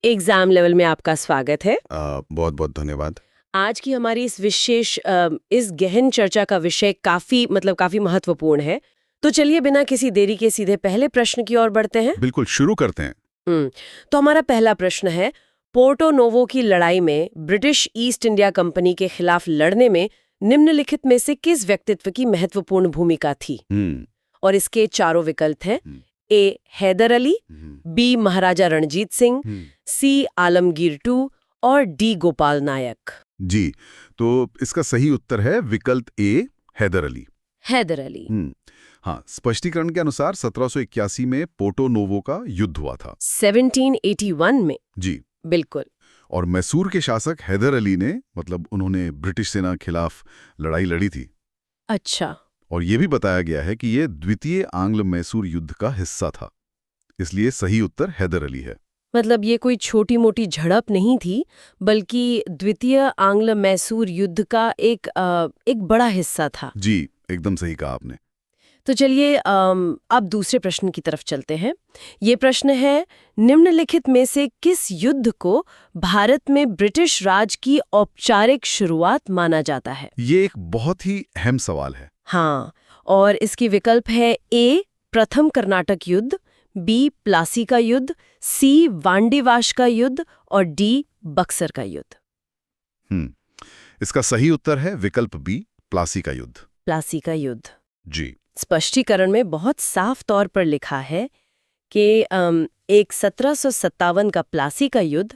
Exam level में आपका स्वागत है। बहुत बहुत धन्यवाद। आज की हमारी इस विशेष इस गहन चर्चा का विषय काफी महत्वपूर्ण है। तो चलिए बिना किसी देरी के सीधे पहले प्रश्न की ओर बढ़ते हैं। बिल्कुल, शुरू करते हैं। तो हमारा पहला प्रश्न है, पोर्टो नोवो की लड़ाई में ब्रिटिश ईस्ट इंडिया कंपनी के खिलाफ लड़ने में निम्नलिखित में से किस व्यक्तित्व की महत्वपूर्ण भूमिका थी? और इसके चारों विकल्प हैं। A Haidar Ali, B Maharaja Ranjit Singh, C Alamgir two और डी गोपाल नायक। जी, तो इसका सही उत्तर है विकल्प ए, हैदर अली। हैदर अली। हाँ, स्पष्टीकरण के अनुसार 1781 में पोर्टो नोवो का युद्ध हुआ था। 1781 में। जी बिल्कुल। और मैसूर के शासक हैदर अली ने उन्होंने ब्रिटिश सेना के खिलाफ लड़ाई लड़ी थी। अच्छा। और ये भी बताया गया है कि ये द्वितीय आंग्ल मैसूर युद्ध का हिस्सा था, इसलिए सही उत्तर हैदर अली है। मतलब ये कोई छोटी मोटी झड़प नहीं थी, बल्कि द्वितीय आंग्ल मैसूर युद्ध का एक बड़ा हिस्सा था। जी, एकदम सही कहा आपने। तो चलिए अब दूसरे प्रश्न की तरफ चलते हैं। ये प्रश्न है, निम्नलिखित में से किस युद्ध को भारत में ब्रिटिश राज की औपचारिक शुरुआत माना जाता है? ये एक बहुत ही अहम सवाल है। हाँ, और इसकी विकल्प है ए प्रथम कर्नाटक युद्ध, बी प्लासी का युद्ध, सी वांडीवाश का युद्ध और डी बक्सर का युद्ध। इसका सही उत्तर है विकल्प बी, प्लासी का युद्ध। प्लासी का युद्ध। जी। स्पष्टीकरण में बहुत साफ तौर पर लिखा है कि एक 1757 का प्लासी का युद्ध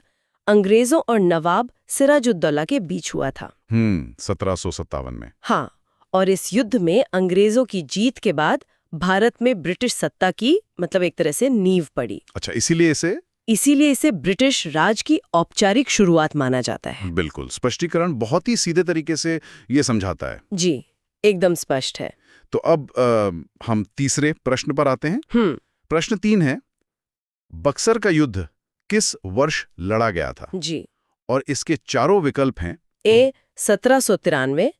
अंग्रेजों और नवाब सिराजुद्दौला के बीच हुआ था। 1757 में। हाँ, और इस युद्ध में अंग्रेजों की जीत के बाद भारत में ब्रिटिश सत्ता की एक तरह से नींव पड़ी। अच्छा, इसीलिए इसे ब्रिटिश राज की औपचारिक शुरुआत माना जाता है। बिल्कुल, स्पष्टीकरण बहुत ही सीधे तरीके से ये समझाता है। जी, एकदम स्पष्ट है। तो अब हम तीसरे प्रश्न पर आते हैं। प्रश्न 3 है, बक्सर का युद्ध किस वर्ष लड़ा गया था? जी। और इसके चारों विकल्प हैं। ए 1793,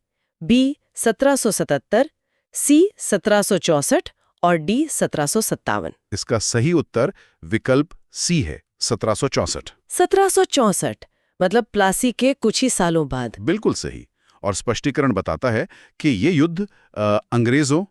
बी 1777, सी 1764 और डी 1757। इसका सही उत्तर विकल्प सी है, 1764। 1764 मतलब प्लासी के कुछ ही सालों बाद। बिल्कुल सही। और स्पष्टीकरण बताता है कि ये युद्ध अंग्रेजों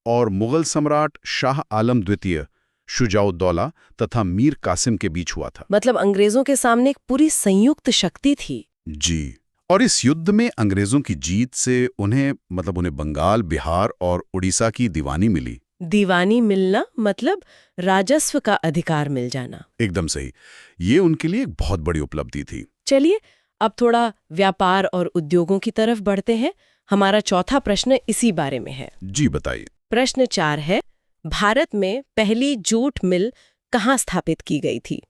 और मुगल सम्राट शाह आलम द्वितीय, शुजाउद्दौला तथा मीर कासिम के बीच हुआ था। मतलब अंग्रेजों के सामने एक पूरी संयुक्त शक्ति थी। जी। और इस युद्ध में अंग्रेजों की जीत से उन्हें बंगाल, बिहार और उड़ीसा की दीवानी मिली। दीवानी मिलना मतलब राजस्व का अधिकार मिल जाना। एकदम सही। ये उनके लिए एक बहुत बड़ी उपलब्धि थी। चलिए अब थोड़ा व्यापार और उद्योगों की तरफ बढ़ते हैं। हमारा चौथा प्रश्न इसी बारे में है। जी, बताइए। प्रश्न 4 है, भारत में पहली जूट मिल कहाँ स्थापित की गई थी?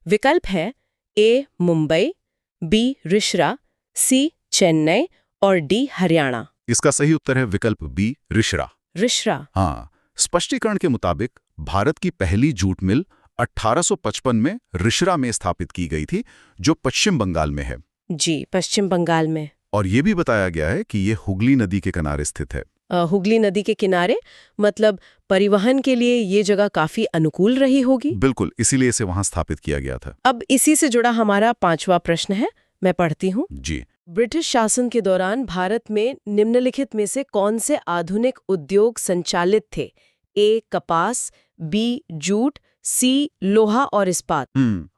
विकल्प है ए मुंबई, बी रिश्रा, सी चेन्नई और डी हरियाणा। इसका सही उत्तर है विकल्प बी, रिश्रा। रिश्रा। हाँ, स्पष्टीकरण के मुताबिक भारत की पहली जूट मिल 1855 में रिश्रा में स्थापित की गई थी, जो पश्चिम बंगाल में है। जी, पश्चिम बंगाल में। और ये भी बताया गया है कि ये हुगली नदी के किनारे स्थित है। हुगली नदी के किनारे मतलब परिवहन के लिए ये जगह काफी अनुकूल रही होगी। बिल्कुल, इसीलिए इसे वहां स्थापित किया गया था। अब इसी से जुड़ा हमारा 5वां प्रश्न है, मैं पढ़ती हूँ। जी। ब्रिटिश शासन के दौरान भारत में निम्नलिखित में से कौन से आधुनिक उद्योग संचालित थे? ए कपास, बी जूट, सी लोहा और इस्पात।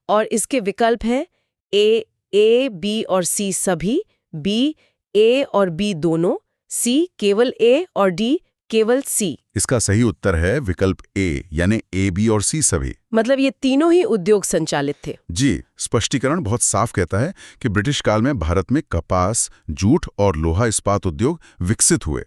और इसके विकल्प है ए बी और सी सभी, बी ए और बी दोनों, सी केवल ए और डी केवल सी। इसका सही उत्तर है विकल्प ए, यानी ए बी और सी सभी। मतलब ये तीनों ही उद्योग संचालित थे। जी, स्पष्टीकरण बहुत साफ कहता है कि ब्रिटिश काल में भारत में कपास, जूट और लोहा इस्पात उद्योग विकसित हुए।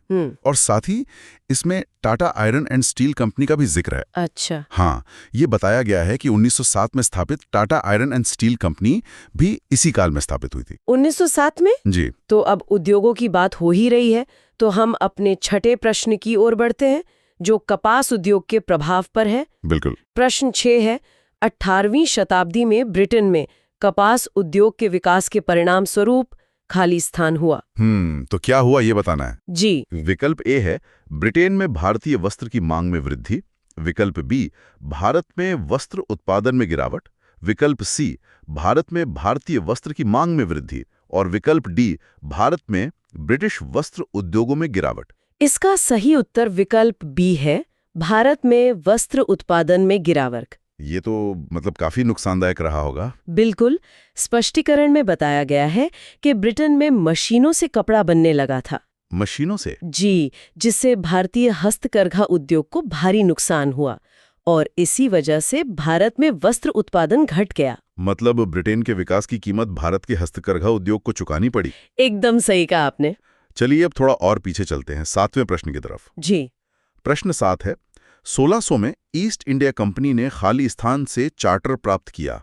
और साथ ही इसमें Tata iron and steel company का भी जिक्र है। अच्छा। हाँ, ये बताया गया है कि 1907 में स्थापित Tata iron and steel company भी इसी काल में स्थापित हुई थी। 1907 में? जी। तो अब उद्योगों की बात हो ही रही है, तो हम अपने छठे प्रश्न की ओर बढ़ते हैं, जो कपास उद्योग के प्रभाव पर है। बिल्कुल। प्रश्न 6 है, 18वीं शताब्दी में ब्रिटेन में कपास उद्योग के विकास के परिणाम स्वरूप खाली स्थान हुआ। तो क्या हुआ ये बताना है। जी। विकल्प ए है ब्रिटेन में भारतीय वस्त्र की मांग में वृद्धि, विकल्प बी भारत में वस्त्र उत्पादन में गिरावट, विकल्प सी, भारत में भारतीय वस्त्र की मांग में वृद्धि, और विकल्प डी, भारत में ब्रिटिश वस्त्र उद्योगों में गिरावट। इसका सही उत्तर विकल्प बी है, भारत में वस्त्र उत्पादन में गिरावट। ये तो मतलब काफी नुकसानदायक रहा होगा। बिल्कुल, स्पष्टीकरण में बताया गया है कि ब्रिटेन में मशीनों से कपड़ा बनने लगा था। मशीनों से? जी, जिससे भारतीय हस्तकरघा उद्योग को भारी नुकसान हुआ और इसी वजह से भारत में वस्त्र उत्पादन घट गया। मतलब ब्रिटेन के विकास की कीमत भारत के हस्तकरघा उद्योग को चुकानी पड़ी। एकदम सही कहा आपने। चलिए अब थोड़ा और पीछे चलते हैं, 7वें प्रश्न की तरफ। जी। प्रश्न 7 है, 1600 में ईस्ट इंडिया कंपनी ने खालिस्तान से चार्टर प्राप्त किया।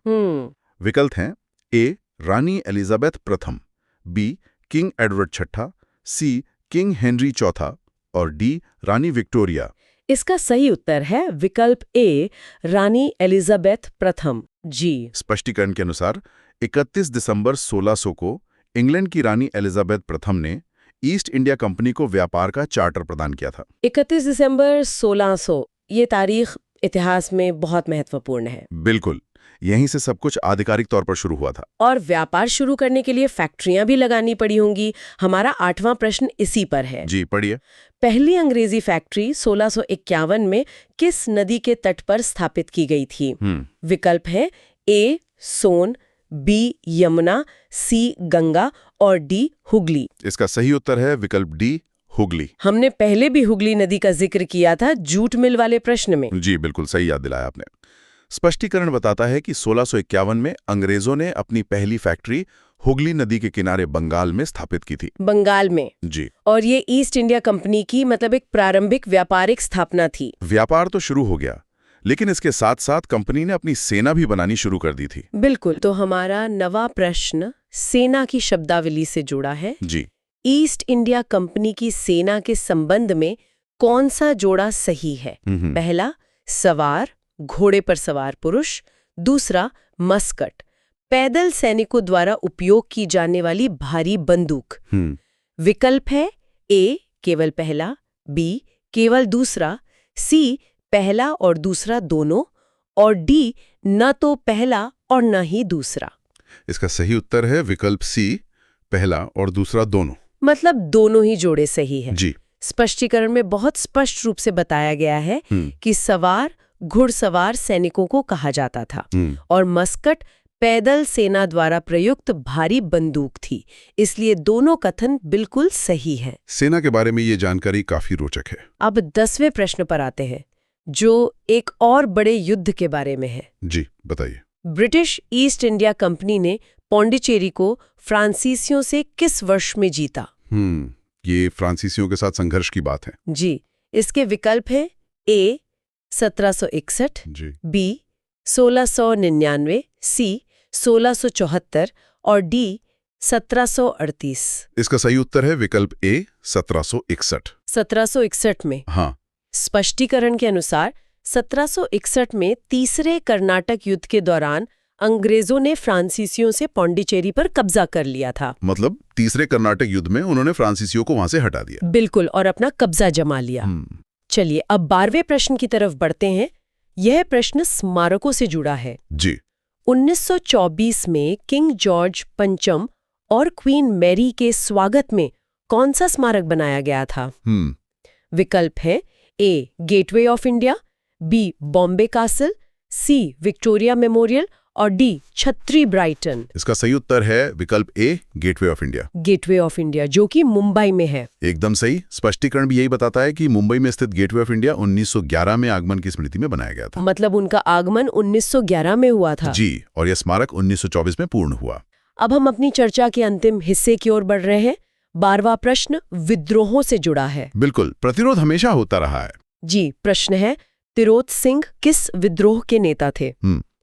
विकल्प हैं ए, रानी एलिजाबेथ प्रथम, बी, किंग एडवर्ड छठा, सी, किंग हेनरी चौथा, और डी, रानी विक्टोरिया। इसका सही उत्तर है विकल्प ए, रानी एलिजाबेथ प्रथम। जी। स्पष्टीकरण के अनुसार 31 दिसंबर 1600 को इंग्लैंड की रानी एलिजाबेथ प्रथम ने ईस्ट इंडिया कंपनी को व्यापार का चार्टर प्रदान किया था। 31 दिसंबर 1600, ये तारीख इतिहास में बहुत महत्वपूर्ण है। बिल्कुल, यहीं से सब कुछ आधिकारिक तौर पर शुरू हुआ था। और व्यापार शुरू करने के लिए फैक्ट्रियां भी लगानी पड़ी होंगी। हमारा 8वां प्रश्न इसी पर है। जी, पढ़िए। पहली अंग्रेजी फैक्ट्री 1651 में किस नदी के तट पर स्थापित की गई थी? विकल्प है ए, सोन, बी, यमुना, सी, गंगा, और डी, हुगली। इसका सही उत्तर है विकल्प डी, हुगली। हमने पहले भी हुगली नदी का जिक्र किया था जूट मिल वाले प्रश्न में। जी बिल्कुल, सही याद दिलाया आपने। स्पष्टीकरण बताता है कि 1651 में अंग्रेजों ने अपनी पहली फैक्ट्री हुगली नदी के किनारे बंगाल में स्थापित की थी। बंगाल में? जी। और ये ईस्ट इंडिया कंपनी की मतलब एक प्रारंभिक व्यापारिक स्थापना थी। व्यापार तो शुरू हो गया, लेकिन इसके साथ साथ कंपनी ने अपनी सेना भी बनानी शुरू कर दी थी। बिल्कुल। तो हमारा नवा प्रश्न सेना की शब्दावली से जुड़ा है। जी। ईस्ट इंडिया कंपनी की सेना के संबंध में कौन सा जोड़ा सही है? पहला, सवार, घोड़े पर सवार पुरुष। दूसरा, मस्कट, पैदल सैनिकों द्वारा उपयोग की जाने वाली भारी बंदूक। विकल्प है ए, केवल पहला, बी, केवल दूसरा, सी, पहला और दूसरा दोनों, और डी, न तो पहला और न ही दूसरा। इसका सही उत्तर है विकल्प सी, पहला और दूसरा दोनों। मतलब दोनों ही जोड़े सही है। जी। स्पष्टीकरण में बहुत स्पष्ट रूप से बताया गया है कि सवार घुड़सवार सैनिकों को कहा जाता था और मस्कट पैदल सेना द्वारा प्रयुक्त भारी बंदूक थी। इसलिए दोनों कथन बिल्कुल सही है। सेना के बारे में ये जानकारी काफी रोचक है। अब 10वें प्रश्न पर आते हैं, जो एक और बड़े युद्ध के बारे में है। जी, बताइए। ब्रिटिश ईस्ट इंडिया कंपनी ने पौंडीचेरी को फ्रांसीसियों से किस वर्ष में जीता? ये फ्रांसीसियों के साथ संघर्ष की बात है। जी। इसके विकल्प हैं ए, 1761, बी, 1699, सी, 1674, और डी, 1738। इसका सही उत्तर है विकल्प ए, 1761। 1761 में? हाँ। स्पष्टीकरण के अनुसार 1761 में तीसरे कर्नाटक युद्ध के दौरान अंग्रेजों ने फ्रांसीसियों से पौंडीचेरी पर कब्जा कर लिया था। मतलब तीसरे कर्नाटक युद्ध में उन्होंने फ्रांसीसियों को वहां से हटा दिया। बिल्कुल, और अपना कब्जा जमा लिया। चलिए अब 12वें प्रश्न की तरफ बढ़ते हैं। यह प्रश्न स्मारकों से जुड़ा है। जी। 1924 में किंग जॉर्ज पंचम और क्वीन मैरी के स्वागत में कौन सा स्मारक बनाया गया था? विकल्प है A, Gateway of India, B, Bombay Castle, C, Victoria Memorial, और डी, छत्री ब्राइटन। इसका सही उत्तर है विकल्प A, Gateway of India. Gateway of India, जो कि मुंबई में है। एकदम सही। स्पष्टीकरण भी यही बताता है कि मुंबई में स्थित गेटवे ऑफ इंडिया 1911 में आगमन की स्मृति में बनाया गया था। मतलब उनका आगमन 1911 में हुआ था। जी, और यह स्मारक 1924 में पूर्ण हुआ। अब हम अपनी चर्चा के अंतिम हिस्से की ओर बढ़ रहे हैं। 12वां प्रश्न विद्रोहों से जुड़ा है। बिल्कुल, प्रतिरोध हमेशा होता रहा है। जी। प्रश्न है, तिरोत सिंह किस विद्रोह के नेता थे?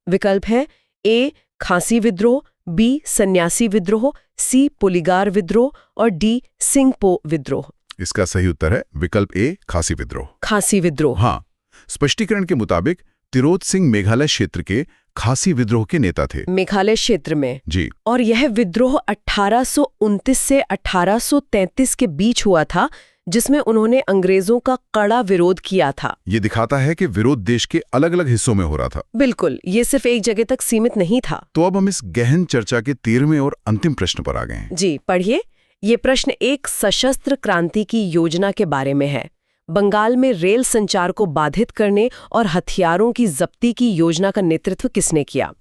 विकल्प है ए, खासी विद्रोह, बी, सन्यासी विद्रोह, सी, पुलिगार विद्रोह, और डी, सिंगपो विद्रोह। इसका सही उत्तर है विकल्प ए, खासी विद्रोह। खासी विद्रोह। हाँ। स्पष्टीकरण के मुताबिक तिरोत सिंह मेघालय क्षेत्र के खासी विद्रोह के नेता थे। मेघालय क्षेत्र में? जी। और यह विद्रोह 1829 से 1833 के बीच हुआ था, जिसमें उन्होंने अंग्रेजों का कड़ा विरोध किया था। ये दिखाता है कि विरोध देश के अलग अलग हिस्सों में हो रहा था। बिल्कुल, ये सिर्फ एक जगह तक सीमित नहीं था। तो अब हम इस गहन चर्चा के 13वें और अंतिम प्रश्न पर आ गए हैं। जी पढ़िए। ये प्रश्न एक सशस्त्र क्रांति की योजना के बारे में है। बंगाल में रेल संचार को बाधित करने और हथियारों की जब्ती की योजना का नेतृत्व किसने किया?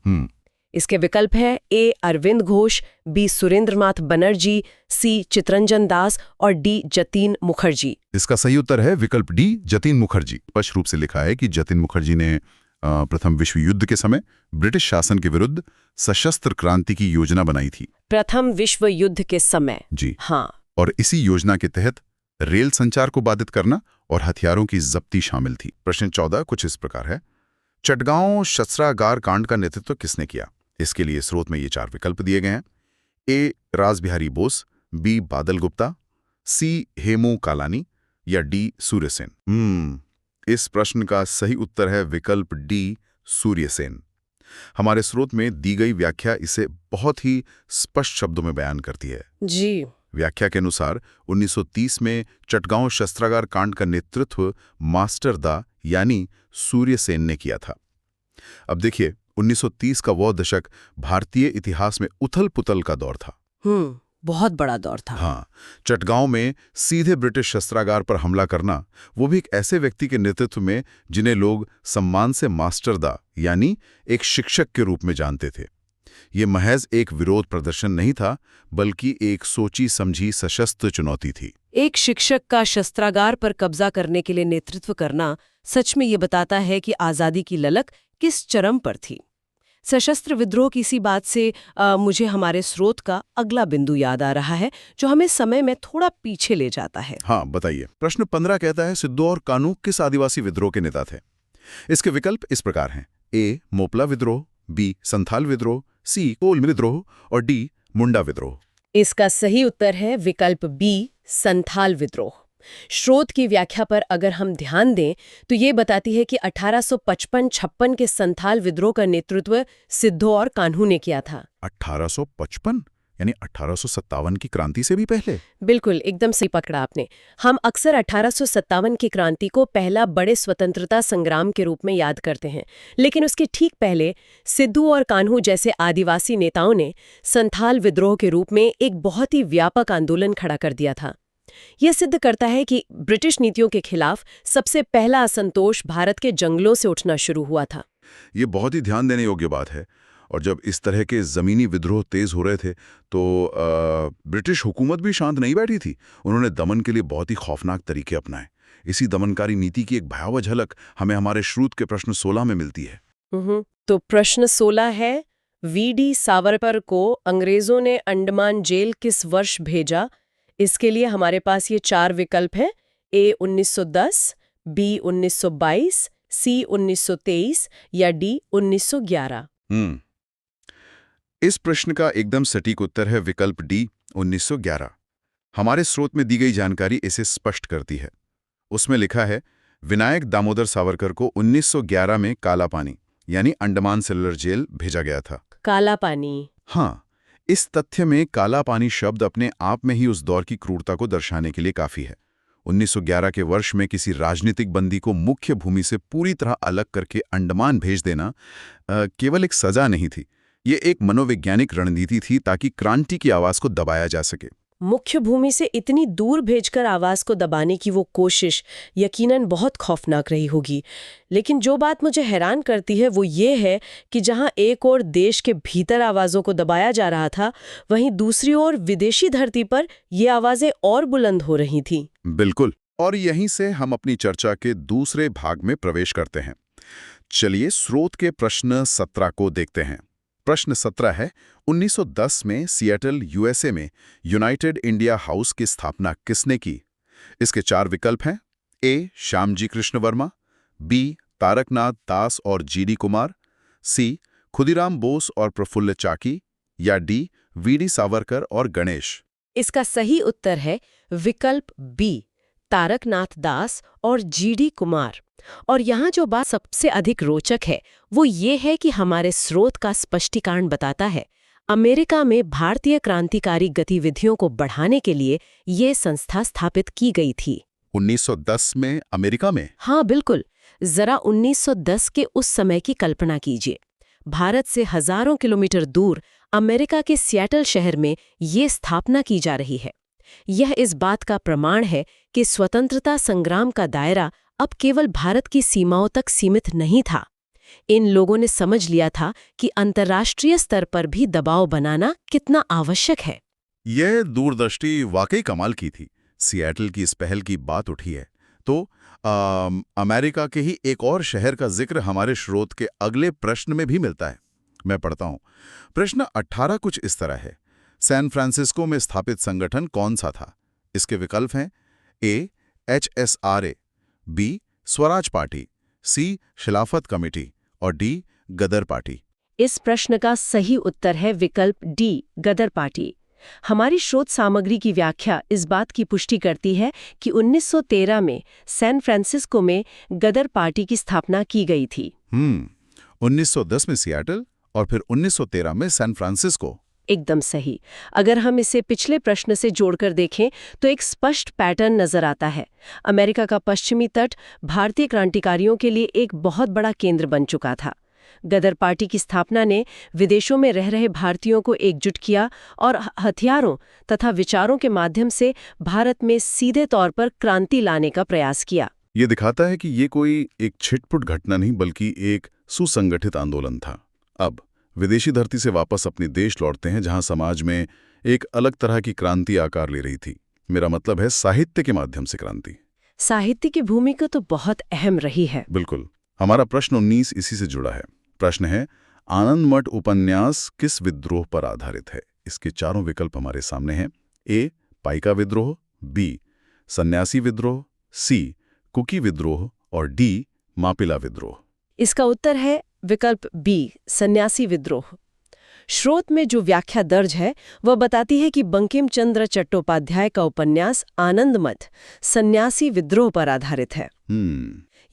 इसके विकल्प है ए अरविंद घोष, बी सुरेंद्रनाथ बनर्जी, सी चितरंजन दास और डी जतीन मुखर्जी। इसका सही उत्तर है विकल्प डी, जतीन मुखर्जी। स्पष्ट रूप से लिखा है कि जतीन मुखर्जी ने प्रथम विश्व युद्ध के समय ब्रिटिश शासन के विरुद्ध सशस्त्र क्रांति की योजना बनाई थी। प्रथम विश्व युद्ध के समय? जी हाँ। और इसी योजना के तहत रेल संचार को बाधित करना और हथियारों की जब्ती शामिल थी। प्रश्न 14 कुछ इस प्रकार है। चटगांव शस्त्रागार कांड का नेतृत्व किसने किया? इसके लिए स्रोत में ये 4 विकल्प दिए गए हैं। ए रासबिहारी बोस, बी बादल गुप्ता, सी हेमू कालानी या डी सूर्यसेन। इस प्रश्न का सही उत्तर है विकल्प डी, सूर्यसेन। हमारे स्रोत में दी गई व्याख्या इसे बहुत ही स्पष्ट शब्दों में बयान करती है। जी। व्याख्या के अनुसार 1930 में चटगांव शस्त्रागार कांड का नेतृत्व मास्टर दा यानी सूर्यसेन ने किया था। अब देखिए, 1930 का वो दशक भारतीय इतिहास में उथल-पुथल का दौर था। बहुत बड़ा दौर था। हाँ, चटगांव में सीधे ब्रिटिश शस्त्रागार पर हमला करना, वो भी एक ऐसे व्यक्ति के नेतृत्व में जिन्हें लोग सम्मान से मास्टर दा यानी एक शिक्षक के रूप में जानते थे। ये महज एक विरोध प्रदर्शन नहीं था, बल्कि एक सोची समझी सशस्त्र चुनौती थी। एक शिक्षक का शस्त्रागार पर कब्जा करने के लिए नेतृत्व करना सच में ये बताता है कि आज़ादी की ललक किस चरम पर थी। सशस्त्र विद्रोह की इसी बात से मुझे हमारे स्रोत का अगला बिंदु याद आ रहा है, जो हमें समय में थोड़ा पीछे ले जाता है। हाँ, बताइए। प्रश्न 15 कहता है, सिद्धू और कान्हू किस आदिवासी विद्रोह के नेता थे? इसके विकल्प इस प्रकार हैं। ए मोपला विद्रोह, बी संथाल विद्रोह, सी कोल विद्रोह और डी मुंडा विद्रोह। इसका सही उत्तर है विकल्प बी, संथाल विद्रोह। स्रोत की व्याख्या पर अगर हम ध्यान दें तो ये बताती है कि 1855-56 के संथाल विद्रोह का नेतृत्व सिद्धू और कान्हू ने किया था। 1855 यानी 1857 की क्रांति से भी पहले? बिल्कुल, एकदम सही पकड़ा आपने। हम अक्सर 1857 की क्रांति को पहला बड़े स्वतंत्रता संग्राम के रूप में याद करते हैं, लेकिन उसके ठीक पहले सिद्धू और कान्हू जैसे आदिवासी नेताओं ने संथाल विद्रोह के रूप में एक बहुत ही व्यापक आंदोलन खड़ा कर दिया था। यह सिद्ध करता है कि ब्रिटिश नीतियों के खिलाफ सबसे पहला असंतोष भारत के जंगलों से उठना शुरू हुआ था। ये बहुत ही ध्यान देने योग्य बात है। और जब इस तरह के ज़मीनी विद्रोह तेज हो रहे थे तो ब्रिटिश हुकूमत भी शांत नहीं बैठी थी। उन्होंने दमन के लिए बहुत ही खौफनाक तरीके अपनाए। इसी दमनकारी नीति की एक भयावह झलक हमें हमारे स्रोत के प्रश्न 16 में मिलती है। तो प्रश्न 16 है, वीडी सावरकर को अंग्रेजों ने अंडमान जेल किस वर्ष भेजा? इसके लिए हमारे पास ये 4 विकल्प हैं। ए 1910, बी 1922, सी 1923 या डी 1911। इस प्रश्न का एकदम सटीक उत्तर है विकल्प डी, 1911। हमारे स्रोत में दी गई जानकारी इसे स्पष्ट करती है। उसमें लिखा है, विनायक दामोदर सावरकर को 1911 में काला पानी यानी अंडमान सेलुलर जेल भेजा गया था। काला पानी? हाँ, इस तथ्य में काला पानी शब्द अपने आप में ही उस दौर की क्रूरता को दर्शाने के लिए काफी है। 1911 के वर्ष में किसी राजनीतिक बंदी को मुख्य भूमि से पूरी तरह अलग करके अंडमान भेज देना केवल एक सजा नहीं थी, ये एक मनोवैज्ञानिक रणनीति थी ताकि क्रांति की आवाज को दबाया जा सके। मुख्य भूमि से इतनी दूर भेजकर आवाज को दबाने की वो कोशिश यकीनन बहुत खौफनाक रही होगी। लेकिन जो बात मुझे हैरान करती है वो ये है कि जहां एक ओर देश के भीतर आवाजों को दबाया जा रहा था, वहीं दूसरी ओर विदेशी धरती पर ये आवाजें और बुलंद हो रही थीं। बिल्कुल, और यहीं से हम अपनी चर्चा के दूसरे भाग में प्रवेश करते हैं। चलिए स्रोत के प्रश्न 17 को देखते हैं। प्रश्न 17 है, 1910 में सिएटल यूएसए में यूनाइटेड इंडिया हाउस की स्थापना किसने की? इसके 4 विकल्प हैं। ए श्यामजी कृष्ण वर्मा, बी तारकनाथ दास और जीडी कुमार, सी खुदीराम बोस और प्रफुल्ल चाकी या डी वीडी सावरकर और गणेश। इसका सही उत्तर है विकल्प बी, तारकनाथ दास और जीडी कुमार। और यहाँ जो बात सबसे अधिक रोचक है वो ये है कि हमारे स्रोत का स्पष्टीकरण बताता है अमेरिका में भारतीय क्रांतिकारी गतिविधियों को बढ़ाने के लिए ये संस्था स्थापित की गई थी। 1910 में अमेरिका में? हाँ बिल्कुल। जरा 1910 के उस समय की कल्पना कीजिए। भारत से हजारों किलोमीटर दूर अमेरिका के सिएटल शहर में ये स्थापना की जा रही है। यह इस बात का प्रमाण है कि स्वतंत्रता संग्राम का दायरा अब केवल भारत की सीमाओं तक सीमित नहीं था। इन लोगों ने समझ लिया था कि अंतर्राष्ट्रीय स्तर पर भी दबाव बनाना कितना आवश्यक है। यह दूरदृष्टि वाकई कमाल की थी। सिएटल की इस पहल की बात उठी है तो अमेरिका के ही एक और शहर का जिक्र हमारे स्रोत के अगले प्रश्न में भी मिलता है। मैं पढ़ता हूं। प्रश्न 18 कुछ इस तरह है। सैन फ्रांसिस्को में स्थापित संगठन कौन सा था? इसके विकल्प हैं ए HSRA, बी स्वराज पार्टी, सी खिलाफत कमेटी और डी गदर पार्टी। इस प्रश्न का सही उत्तर है विकल्प डी, गदर पार्टी। हमारी शोध सामग्री की व्याख्या इस बात की पुष्टि करती है कि 1913 में सैन फ्रांसिस्को में गदर पार्टी की स्थापना की गई थी। 1910 में सिएटल और फिर 1913 में सैन फ्रांसिस्को। एकदम सही। अगर हम इसे पिछले प्रश्न से जोड़कर देखें तो एक स्पष्ट पैटर्न नजर आता है। अमेरिका का पश्चिमी तट भारतीय क्रांतिकारियों के लिए एक बहुत बड़ा केंद्र बन चुका था। गदर पार्टी की स्थापना ने विदेशों में रह रहे भारतीयों को एकजुट किया और हथियारों तथा विचारों के माध्यम से भारत में सीधे तौर पर क्रांति लाने का प्रयास किया। ये दिखाता है कि ये कोई एक छिटपुट घटना नहीं बल्कि एक सुसंगठित आंदोलन था। अब विदेशी धरती से वापस अपने देश लौटते हैं जहां समाज में एक अलग तरह की क्रांति आकार ले रही थी। मेरा मतलब है साहित्य के माध्यम से क्रांति। साहित्य की भूमिका तो बहुत अहम रही है। बिल्कुल। हमारा प्रश्न 19 इसी से जुड़ा है। प्रश्न है, आनंद मठ उपन्यास किस विद्रोह पर आधारित है? इसके चारों विकल्प हमारे सामने हैं। ए पाइका विद्रोह, बी सन्यासी विद्रोह, सी कुकी विद्रोह और डी मापिला विद्रोह। इसका उत्तर है विकल्प बी, सन्यासी विद्रोह। स्रोत में जो व्याख्या दर्ज है वह बताती है कि बंकिम चंद्र चट्टोपाध्याय का उपन्यास आनंद मठ सन्यासी विद्रोह पर आधारित है।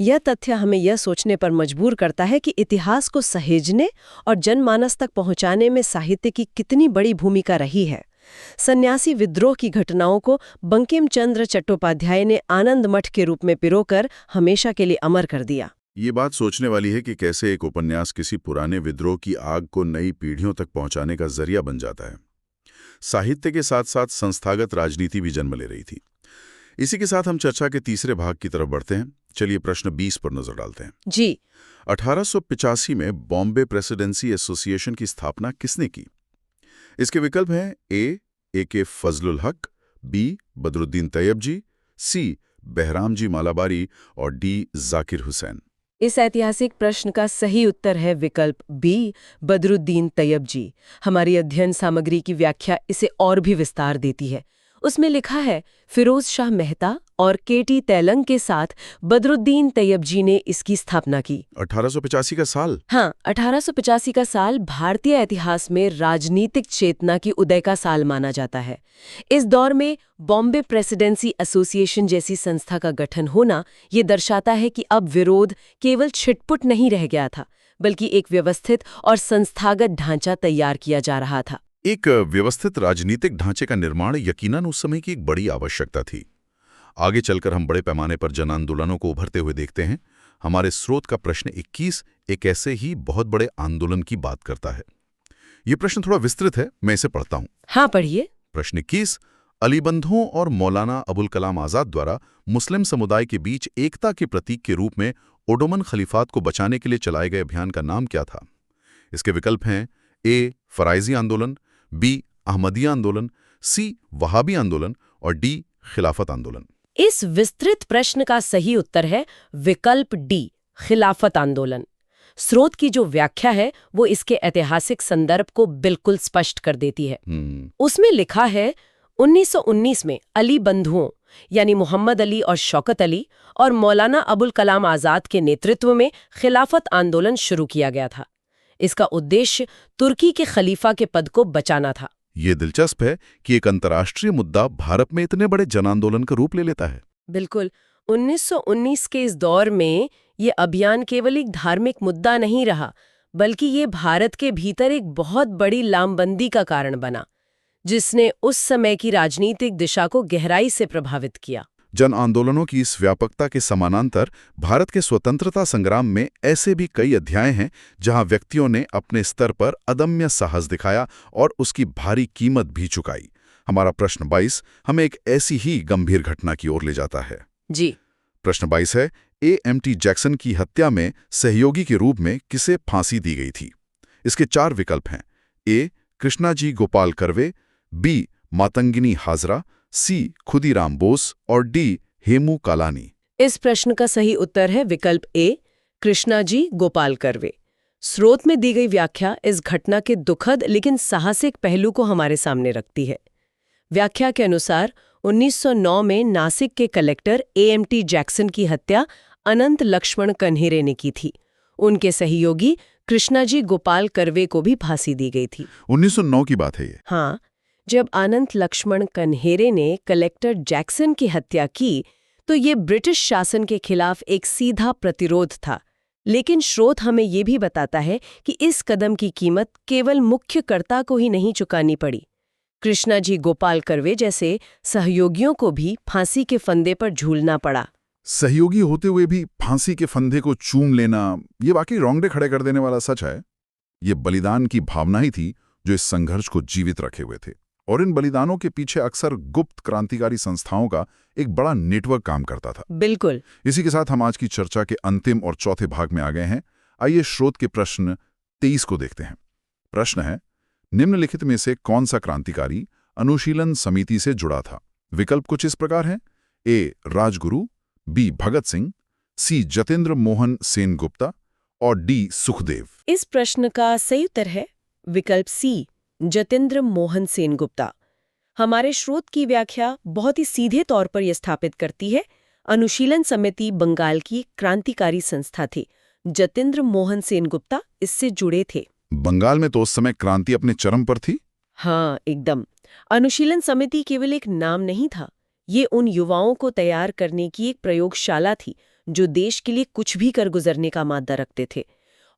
यह तथ्य हमें यह सोचने पर मजबूर करता है कि इतिहास को सहेजने और जनमानस तक पहुंचाने में साहित्य की कितनी बड़ी भूमिका रही है। सन्यासी विद्रोह की घटनाओं को बंकिम चंद्र चट्टोपाध्याय ने आनंद मठ के रूप में पिरोकर हमेशा के लिए अमर कर दिया। ये बात सोचने वाली है कि कैसे एक उपन्यास किसी पुराने विद्रोह की आग को नई पीढ़ियों तक पहुंचाने का जरिया बन जाता है। साहित्य के साथ साथ संस्थागत राजनीति भी जन्म ले रही थी। इसी के साथ हम चर्चा के तीसरे भाग की तरफ बढ़ते हैं। चलिए प्रश्न 20 पर नजर डालते हैं। जी। 1885 में बॉम्बे प्रेसिडेंसी एसोसिएशन की स्थापना किसने की? इसके विकल्प हैं ए के फजलुल हक, बी बदरुद्दीन तैयबजी, सी बहराम जी मालाबारी और डी जाकिर हुसैन। इस ऐतिहासिक प्रश्न का सही उत्तर है विकल्प बी, बदरुद्दीन तैयबजी। हमारी अध्ययन सामग्री की व्याख्या इसे और भी विस्तार देती है। उसमें लिखा है, फिरोज शाह मेहता और केटी तैलंग के साथ बदरुद्दीन तैयबजी ने इसकी स्थापना की। 1885 का साल? हाँ, 1885 का साल भारतीय इतिहास में राजनीतिक चेतना की उदय का साल माना जाता है। इस दौर में बॉम्बे प्रेसिडेंसी एसोसिएशन जैसी संस्था का गठन होना ये दर्शाता है कि अब विरोध केवल छिटपुट नहीं रह गया था, बल्कि एक व्यवस्थित और संस्थागत ढांचा तैयार किया जा रहा था। एक व्यवस्थित राजनीतिक ढांचे का निर्माण यकीनन उस समय की एक बड़ी आवश्यकता थी। आगे चलकर हम बड़े पैमाने पर जन आंदोलनों को उभरते हुए देखते हैं। हमारे स्रोत का प्रश्न 21 एक ऐसे ही बहुत बड़े आंदोलन की बात करता है। ये प्रश्न थोड़ा विस्तृत है, मैं इसे पढ़ता हूं। हाँ, पढ़िए। प्रश्न 21, अली बंधुओं और मौलाना अबुल कलाम आजाद द्वारा मुस्लिम समुदाय के बीच एकता के प्रतीक के रूप में ओटोमन खलीफात को बचाने के लिए चलाए गए अभियान का नाम क्या था? इसके विकल्प हैं ए फराइजी आंदोलन, बी अहमदिया आंदोलन, सी वहाबी आंदोलन और डी खिलाफत आंदोलन। इस विस्तृत प्रश्न का सही उत्तर है विकल्प डी, खिलाफत आंदोलन। स्रोत की जो व्याख्या है वो इसके ऐतिहासिक संदर्भ को बिल्कुल स्पष्ट कर देती है। उसमें लिखा है, 1919 में अली बंधुओं यानी मोहम्मद अली और शौकत अली और मौलाना अबुल कलाम आजाद के नेतृत्व में खिलाफत आंदोलन शुरू किया गया था। इसका उद्देश्य तुर्की के खलीफा के पद को बचाना था। ये दिलचस्प है कि एक अंतर्राष्ट्रीय मुद्दा भारत में इतने बड़े जन आंदोलन का रूप ले लेता है। बिल्कुल। 1919 के इस दौर में ये अभियान केवल एक धार्मिक मुद्दा नहीं रहा, बल्कि ये भारत के भीतर एक बहुत बड़ी लामबंदी का कारण बना, जिसने उस समय की राजनीतिक दिशा को गहराई से प्रभावित किया। जन आंदोलनों की इस व्यापकता के समानांतर भारत के स्वतंत्रता संग्राम में ऐसे भी कई अध्याय हैं जहां व्यक्तियों ने अपने स्तर पर अदम्य साहस दिखाया और उसकी भारी कीमत भी चुकाई। हमारा प्रश्न 22 हमें एक ऐसी ही गंभीर घटना की ओर ले जाता है। जी। प्रश्न 22 है, A.M.T. जैक्सन की हत्या में सहयोगी के रूप में किसे फांसी दी गई थी? इसके 4 विकल्प हैं। A. Krishnaji Gopal Karve, B. Matangini Hajra, C. Khudiram Bose और D. हेमू कालानी। इस प्रश्न का सही उत्तर है विकल्प ए, कृष्णाजी गोपाल कर्वे। स्रोत में दी गई व्याख्या इस घटना के दुखद लेकिन साहसिक पहलू को हमारे सामने रखती है। व्याख्या के अनुसार 1909 में नासिक के कलेक्टर A.M.T. जैक्सन की हत्या अनंत लक्ष्मण कन्हेरे ने की थी। उनके सहयोगी कृष्णाजी गोपाल कर्वे को भी फांसी दी गई थी। 1909 की बात है ये। हाँ, जब अनंत लक्ष्मण कन्हेरे ने कलेक्टर जैक्सन की हत्या की तो ये ब्रिटिश शासन के खिलाफ एक सीधा प्रतिरोध था। लेकिन स्रोत हमें ये भी बताता है कि इस कदम की कीमत केवल मुख्यकर्ता को ही नहीं चुकानी पड़ी। कृष्णाजी गोपाल कर्वे जैसे सहयोगियों को भी फांसी के फंदे पर झूलना पड़ा। सहयोगी होते हुए भी फांसी के फंदे को चूम लेना, ये वाकई रोंगटे खड़े कर देने वाला सच है। ये बलिदान की भावना ही थी जो इस संघर्ष को जीवित रखे हुए थे, और इन बलिदानों के पीछे अक्सर गुप्त क्रांतिकारी संस्थाओं का एक बड़ा नेटवर्क काम करता था। बिल्कुल। इसी के साथ हम आज की चर्चा के अंतिम और चौथे भाग में आ गए हैं। आइए स्रोत के प्रश्न 23 को देखते हैं। प्रश्न है, निम्नलिखित में से कौन सा क्रांतिकारी अनुशीलन समिति से जुड़ा था? विकल्प कुछ इस प्रकार हैं। ए. राजगुरु, बी. भगत सिंह, सी. जतेंद्र मोहन सेनगुप्ता और डी. सुखदेव। इस प्रश्न का सही उत्तर है विकल्प सी, जतेंद्र मोहन सेनगुप्ता। हमारे स्रोत की व्याख्या बहुत ही सीधे तौर पर यह स्थापित करती है, अनुशीलन समिति बंगाल की क्रांतिकारी संस्था थी। जतेंद्र मोहन सेनगुप्ता इससे जुड़े थे। बंगाल में तो उस समय क्रांति अपने चरम पर थी। हाँ, एकदम। अनुशीलन समिति केवल एक नाम नहीं था, ये उन युवाओं को तैयार करने की एक प्रयोगशाला थी जो देश के लिए कुछ भी कर गुजरने का मादा रखते थे।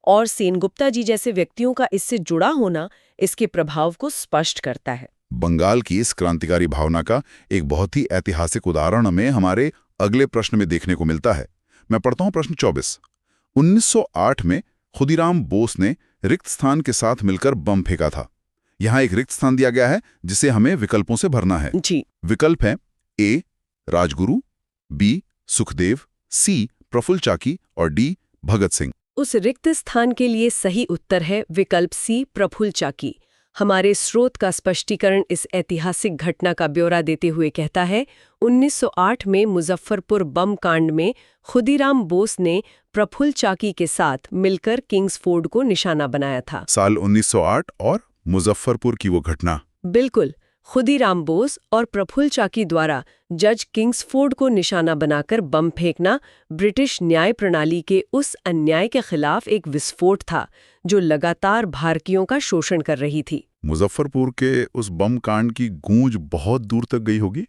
और सेनगुप्ता जी जैसे व्यक्तियों का इससे जुड़ा होना इसके प्रभाव को स्पष्ट करता है। बंगाल की इस क्रांतिकारी भावना का एक बहुत ही ऐतिहासिक उदाहरण हमें हमारे अगले प्रश्न में देखने को मिलता है। मैं पढ़ता हूं प्रश्न 24। 1908 में खुदीराम बोस ने रिक्त स्थान के साथ मिलकर बम फेंका था। यहां एक रिक्त स्थान दिया गया है जिसे हमें विकल्पों से भरना है। जी। विकल्प है ए. राजगुरु, बी. सुखदेव, सी. प्रफुल्ल चाकी और डी. भगत सिंह। उस रिक्त स्थान के लिए सही उत्तर है विकल्प सी, प्रफुल्ल चाकी। हमारे स्रोत का स्पष्टीकरण इस ऐतिहासिक घटना का ब्यौरा देते हुए कहता है, 1908 में मुजफ्फरपुर बम कांड में खुदीराम बोस ने प्रफुल्ल चाकी के साथ मिलकर किंग्सफोर्ड को निशाना बनाया था। साल 1908 और मुजफ्फरपुर की वो घटना। बिल्कुल। खुदीराम बोस और प्रफुल्ल चाकी द्वारा जज किंग्सफोर्ड को निशाना बनाकर बम फेंकना ब्रिटिश न्याय प्रणाली के उस अन्याय के खिलाफ एक विस्फोट था जो लगातार भारतीयों का शोषण कर रही थी। मुजफ्फरपुर के उस बम कांड की गूंज बहुत दूर तक गई होगी,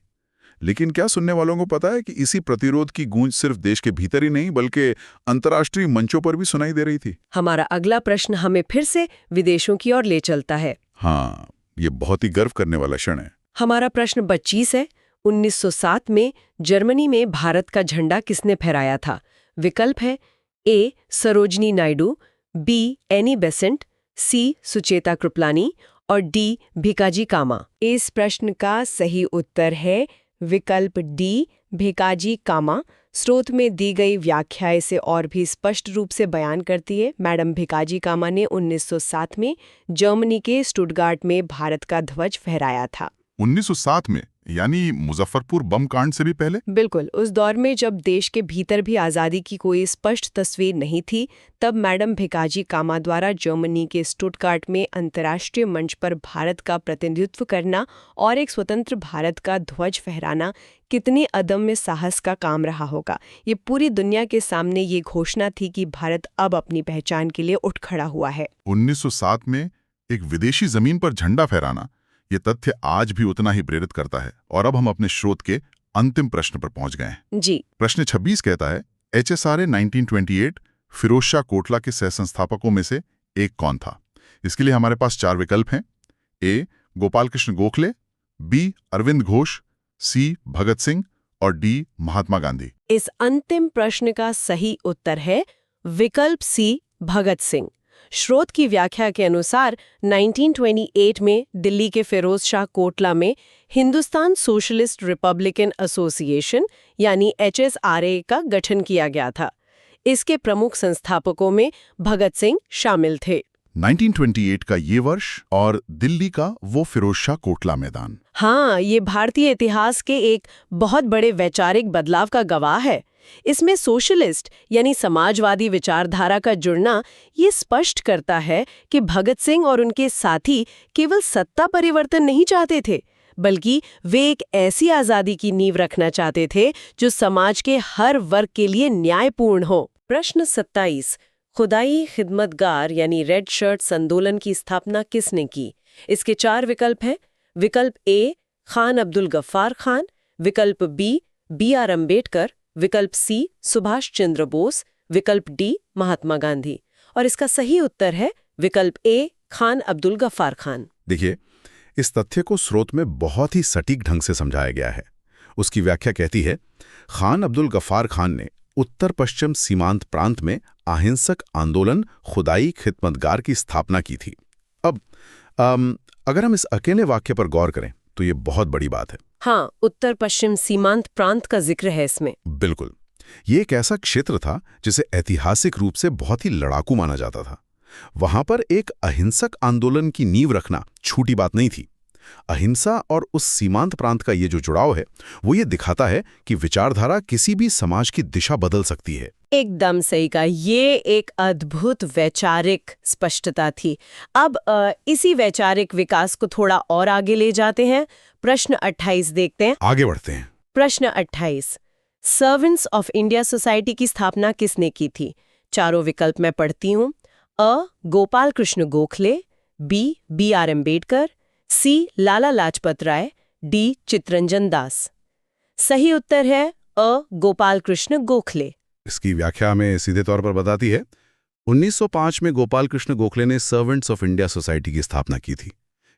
लेकिन क्या सुनने वालों को पता है कि इसी प्रतिरोध की गूंज सिर्फ देश के भीतर ही नहीं बल्कि अंतर्राष्ट्रीय मंचों पर भी सुनाई दे रही थी? हमारा अगला प्रश्न हमें फिर से विदेशों की ओर ले चलता है। हाँ, ये बहुत ही गर्व करने वाला क्षण है। हमारा प्रश्न 25 है। 1907 में जर्मनी में भारत का झंडा किसने फहराया था? विकल्प है A. Sarojini Naidu, B. Annie Besant, C. Sucheta Kripalani और डी. भिकाजी कामा। इस प्रश्न का सही उत्तर है विकल्प डी, भिकाजी कामा। स्रोत में दी गई व्याख्या इसे और भी स्पष्ट रूप से बयान करती है। मैडम भिकाजी कामा ने 1907 में जर्मनी के स्टुटगार्ट में भारत का ध्वज फहराया था। 1907 में, यानी मुजफ्फरपुर बम कांड से भी पहले? बिल्कुल। उस दौर में जब देश के भीतर भी आज़ादी की कोई स्पष्ट तस्वीर नहीं थी, तब मैडम भिकाजी कामा द्वारा जर्मनी के स्टुटगार्ट में अंतर्राष्ट्रीय मंच पर भारत का प्रतिनिधित्व करना और एक स्वतंत्र भारत का ध्वज फहराना कितने अदम्य साहस का काम रहा होगा। ये पूरी दुनिया के सामने ये घोषणा थी कि भारत अब अपनी पहचान के लिए उठ खड़ा हुआ है। 1907 में एक विदेशी जमीन पर झंडा फहराना, ये तथ्य आज भी उतना ही प्रेरित करता है। और अब हम अपने स्रोत के अंतिम प्रश्न पर पहुंच गए हैं। जी। प्रश्न 26 कहता है, HSRA 1928 फिरोज शाह कोटला के सह संस्थापकों में से एक कौन था? इसके लिए हमारे पास 4 विकल्प हैं। ए गोपाल कृष्ण गोखले, बी अरविंद घोष, सी भगत सिंह और डी महात्मा गांधी। इस अंतिम प्रश्न का सही उत्तर है विकल्प सी, भगत सिंह। स्रोत की व्याख्या के अनुसार 1928 में दिल्ली के फिरोज शाह कोटला में हिंदुस्तान सोशलिस्ट रिपब्लिकन एसोसिएशन यानी HSRA का गठन किया गया था। इसके प्रमुख संस्थापकों में भगत सिंह शामिल थे। 1928 का ये वर्ष और दिल्ली का वो फिरोज शाह कोटला मैदान। हाँ, ये भारतीय इतिहास के एक बहुत बड़े वैचारिक बदलाव का गवाह है। इसमें सोशलिस्ट यानी समाजवादी विचारधारा का जुड़ना ये स्पष्ट करता है कि भगत सिंह और उनके साथी केवल सत्ता परिवर्तन नहीं चाहते थे, बल्कि वे एक ऐसी आजादी की नींव रखना चाहते थे जो समाज के हर वर्ग के लिए न्यायपूर्ण हो। प्रश्न 27, खुदाई खिदमतगार यानी रेड शर्ट्स आंदोलन की स्थापना किसने की? इसके 4 विकल्प हैं। विकल्प ए खान अब्दुल गफ्फार खान, विकल्प बी BR अम्बेडकर, विकल्प सी सुभाष चंद्र बोस, विकल्प डी महात्मा गांधी। और इसका सही उत्तर है विकल्प ए खान अब्दुल गफ्फार खान। देखिए, इस तथ्य को स्रोत में बहुत ही सटीक ढंग से समझाया गया है। उसकी व्याख्या कहती है, खान अब्दुल गफ्फार खान ने उत्तर पश्चिम सीमांत प्रांत में अहिंसक आंदोलन खुदाई खिदमतगार की स्थापना की थी। अब अगर हम इस अकेले वाक्य पर गौर करें तो ये बहुत बड़ी बात है। हाँ, उत्तर पश्चिम सीमांत प्रांत का जिक्र है इसमें। बिल्कुल, ये एक ऐसा क्षेत्र था जिसे ऐतिहासिक रूप से बहुत ही लड़ाकू माना जाता था। वहां पर एक अहिंसक आंदोलन की नींव रखना छोटी बात नहीं थी। अहिंसा और उस सीमांत प्रांत का ये जो जुड़ाव है वो ये दिखाता है कि विचारधारा किसी भी समाज की दिशा बदल सकती है। एकदम सही कहा, ये एक अद्भुत वैचारिक स्पष्टता थी। अब इसी वैचारिक विकास को थोड़ा और आगे ले जाते हैं। प्रश्न 28 देखते हैं। आगे बढ़ते हैं। प्रश्न 28, सर्वेंट्स ऑफ इंडिया सोसाइटी की स्थापना किसने की थी? चारों विकल्प मैं पढ़ती हूँ। अ गोपाल कृष्ण गोखले, बी BR अम्बेडकर, सी लाला लाजपत राय, डी चित्तरंजन दास। सही उत्तर है अ गोपाल कृष्ण गोखले। इसकी व्याख्या हमें सीधे तौर पर बताती है, 1905 में गोपाल कृष्ण गोखले ने सर्वेंट्स ऑफ इंडिया सोसाइटी की स्थापना की थी।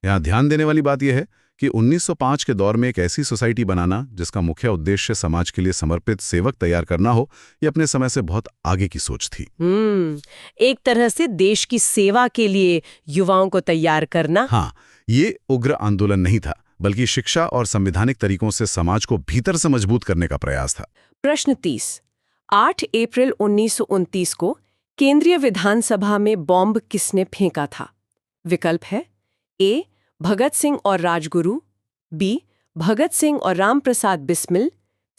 यहाँ ध्यान देने वाली बात यह है कि 1905 के दौर में एक ऐसी सोसाइटी बनाना जिसका मुख्य उद्देश्य समाज के लिए समर्पित सेवक तैयार करना हो, ये अपने समय से बहुत आगे की सोच थी। एक तरह से देश की सेवा के लिए युवाओं को तैयार करना। हाँ, ये उग्र आंदोलन नहीं था, बल्कि शिक्षा और संवैधानिक तरीकों से समाज को भीतर से मजबूत करने का प्रयास था। प्रश्न 30, 8 अप्रैल 1929 को केंद्रीय विधानसभा में बॉम्ब किसने फेंका था? विकल्प है ए भगत सिंह और राजगुरु, बी भगत सिंह और रामप्रसाद बिस्मिल,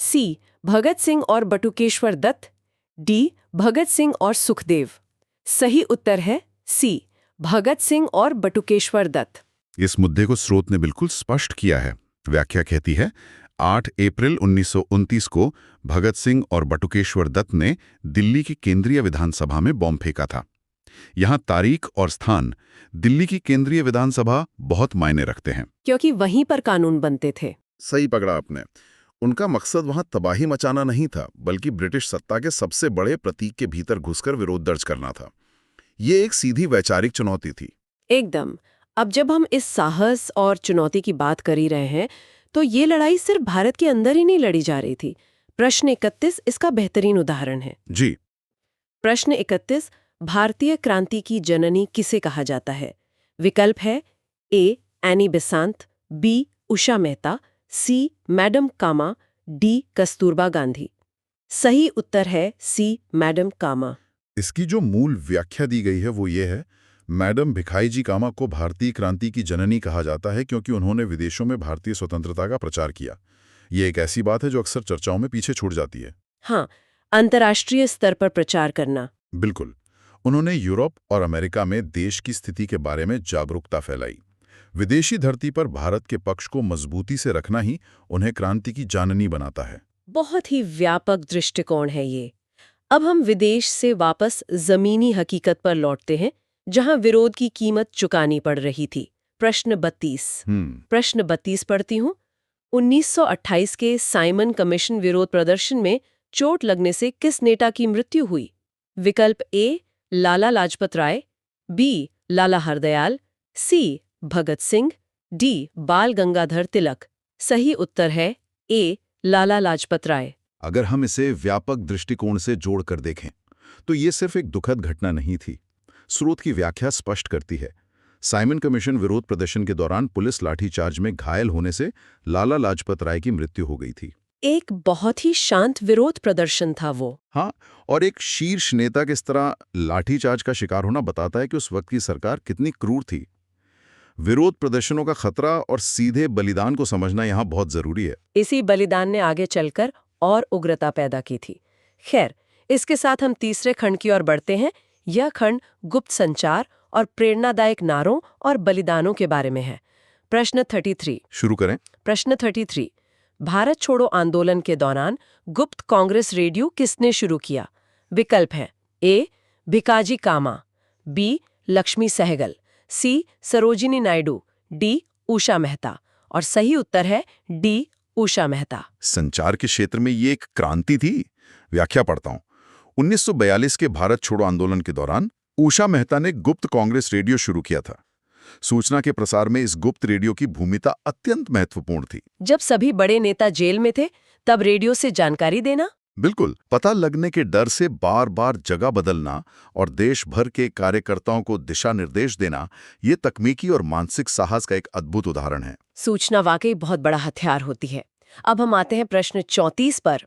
सी भगत सिंह और बटुकेश्वर दत्त, डी भगत सिंह और सुखदेव। सही उत्तर है सी भगत सिंह और बटुकेश्वर दत्त। इस मुद्दे को स्रोत ने बिल्कुल स्पष्ट किया है। व्याख्या कहती है, 8 अप्रैल 1929 को भगत सिंह और बटुकेश्वर दत्त ने दिल्ली की केंद्रीय विधानसभा में बॉम्ब फेंका था। यहाँ तारीख और स्थान, दिल्ली की केंद्रीय विधानसभा बहुत मायने रखते हैं, क्योंकि वहीं पर कानून बनते थे। सही पकड़ा आपने। उनका मकसद वहां तबाही मचाना नहीं था, बल्कि ब्रिटिश सत्ता के सबसे बड़े प्रतीक के भीतर घुसकर विरोध दर्ज करना था। ये एक सीधी वैचारिक चुनौती थी। एकदम। अब जब हम इस साहस और चुनौती की बात कर ही रहे हैं, तो ये लड़ाई सिर्फ भारत के अंदर ही नहीं लड़ी जा रही थी। प्रश्न 31 इसका बेहतरीन उदाहरण है। जी। प्रश्न 31, भारतीय क्रांति की जननी किसे कहा जाता है? विकल्प है ए एनी बेसांत, बी उषा मेहता, सी मैडम कामा, डी कस्तूरबा गांधी। सही उत्तर है सी मैडम कामा। इसकी जो मूल व्याख्या दी गई है वो ये है, मैडम भिखाईजी कामा को भारतीय क्रांति की जननी कहा जाता है क्योंकि उन्होंने विदेशों में भारतीय स्वतंत्रता का प्रचार किया। ये एक ऐसी बात है जो अक्सर चर्चाओं में पीछे छूट जाती है। हाँ, अंतर्राष्ट्रीय स्तर पर प्रचार करना। बिल्कुल। उन्होंने यूरोप और अमेरिका में देश की स्थिति के बारे में जागरूकता फैलाई। विदेशी धरती पर भारत के पक्ष को मजबूती से रखना ही उन्हें क्रांति की जाननी बनाता है। बहुत ही व्यापक दृष्टिकोण है ये। अब हम विदेश से वापस जमीनी हकीकत पर लौटते हैं, जहां विरोध की कीमत चुकानी पड़ रही थी। प्रश्न 32। प्रश्न 32 पढ़ती हूँ। 1928 के साइमन कमीशन विरोध प्रदर्शन में चोट लगने से किस नेता की मृत्यु हुई? विकल्प ए लाला लाजपत राय, बी लाला हरदयाल, सी भगत सिंह, डी बाल गंगाधर तिलक। सही उत्तर है ए लाला लाजपत राय। अगर हम इसे व्यापक दृष्टिकोण से जोड़कर देखें तो ये सिर्फ एक दुखद घटना नहीं थी। स्रोत की व्याख्या स्पष्ट करती है। साइमन कमीशन विरोध प्रदर्शन के दौरान पुलिस लाठीचार्ज में घायल होने से लाला लाजपत राय की मृत्यु हो गई थी। एक बहुत ही शांत विरोध प्रदर्शन था वो। हाँ, और एक शीर्ष नेता के इस तरह लाठीचार्ज का शिकार होना बताता है कि उस वक्त की सरकार कितनी क्रूर थी। विरोध प्रदर्शनों का खतरा और सीधे बलिदान को समझना यहाँ बहुत जरूरी है। इसी बलिदान ने आगे चलकर और उग्रता पैदा की थी। खैर, इसके साथ हम तीसरे खंड की ओर बढ़ते हैं। यह खंड गुप्त संचार और प्रेरणादायक नारों और बलिदानों के बारे में है। प्रश्न 33 शुरू करें। प्रश्न 33, भारत छोड़ो आंदोलन के दौरान गुप्त कांग्रेस रेडियो किसने शुरू किया? विकल्प हैं ए भिकाजी कामा, बी लक्ष्मी सहगल, सी सरोजिनी नायडू, डी उषा मेहता। और सही उत्तर है डी उषा मेहता। संचार के क्षेत्र में ये एक क्रांति थी। व्याख्या पढ़ता हूं। 1942 के भारत छोड़ो आंदोलन के दौरान उषा मेहता ने गुप्त कांग्रेस रेडियो शुरू किया था। सूचना के प्रसार में इस गुप्त रेडियो की भूमिका अत्यंत महत्वपूर्ण थी। जब सभी बड़े नेता जेल में थे, तब रेडियो से जानकारी देना। बिल्कुल, पता लगने के डर से बार बार जगह बदलना और देश भर के कार्यकर्ताओं को दिशा निर्देश देना, ये तकनीकी और मानसिक साहस का एक अद्भुत उदाहरण है। सूचना वाकई बहुत बड़ा हथियार होती है। अब हम आते हैं प्रश्न 34 पर।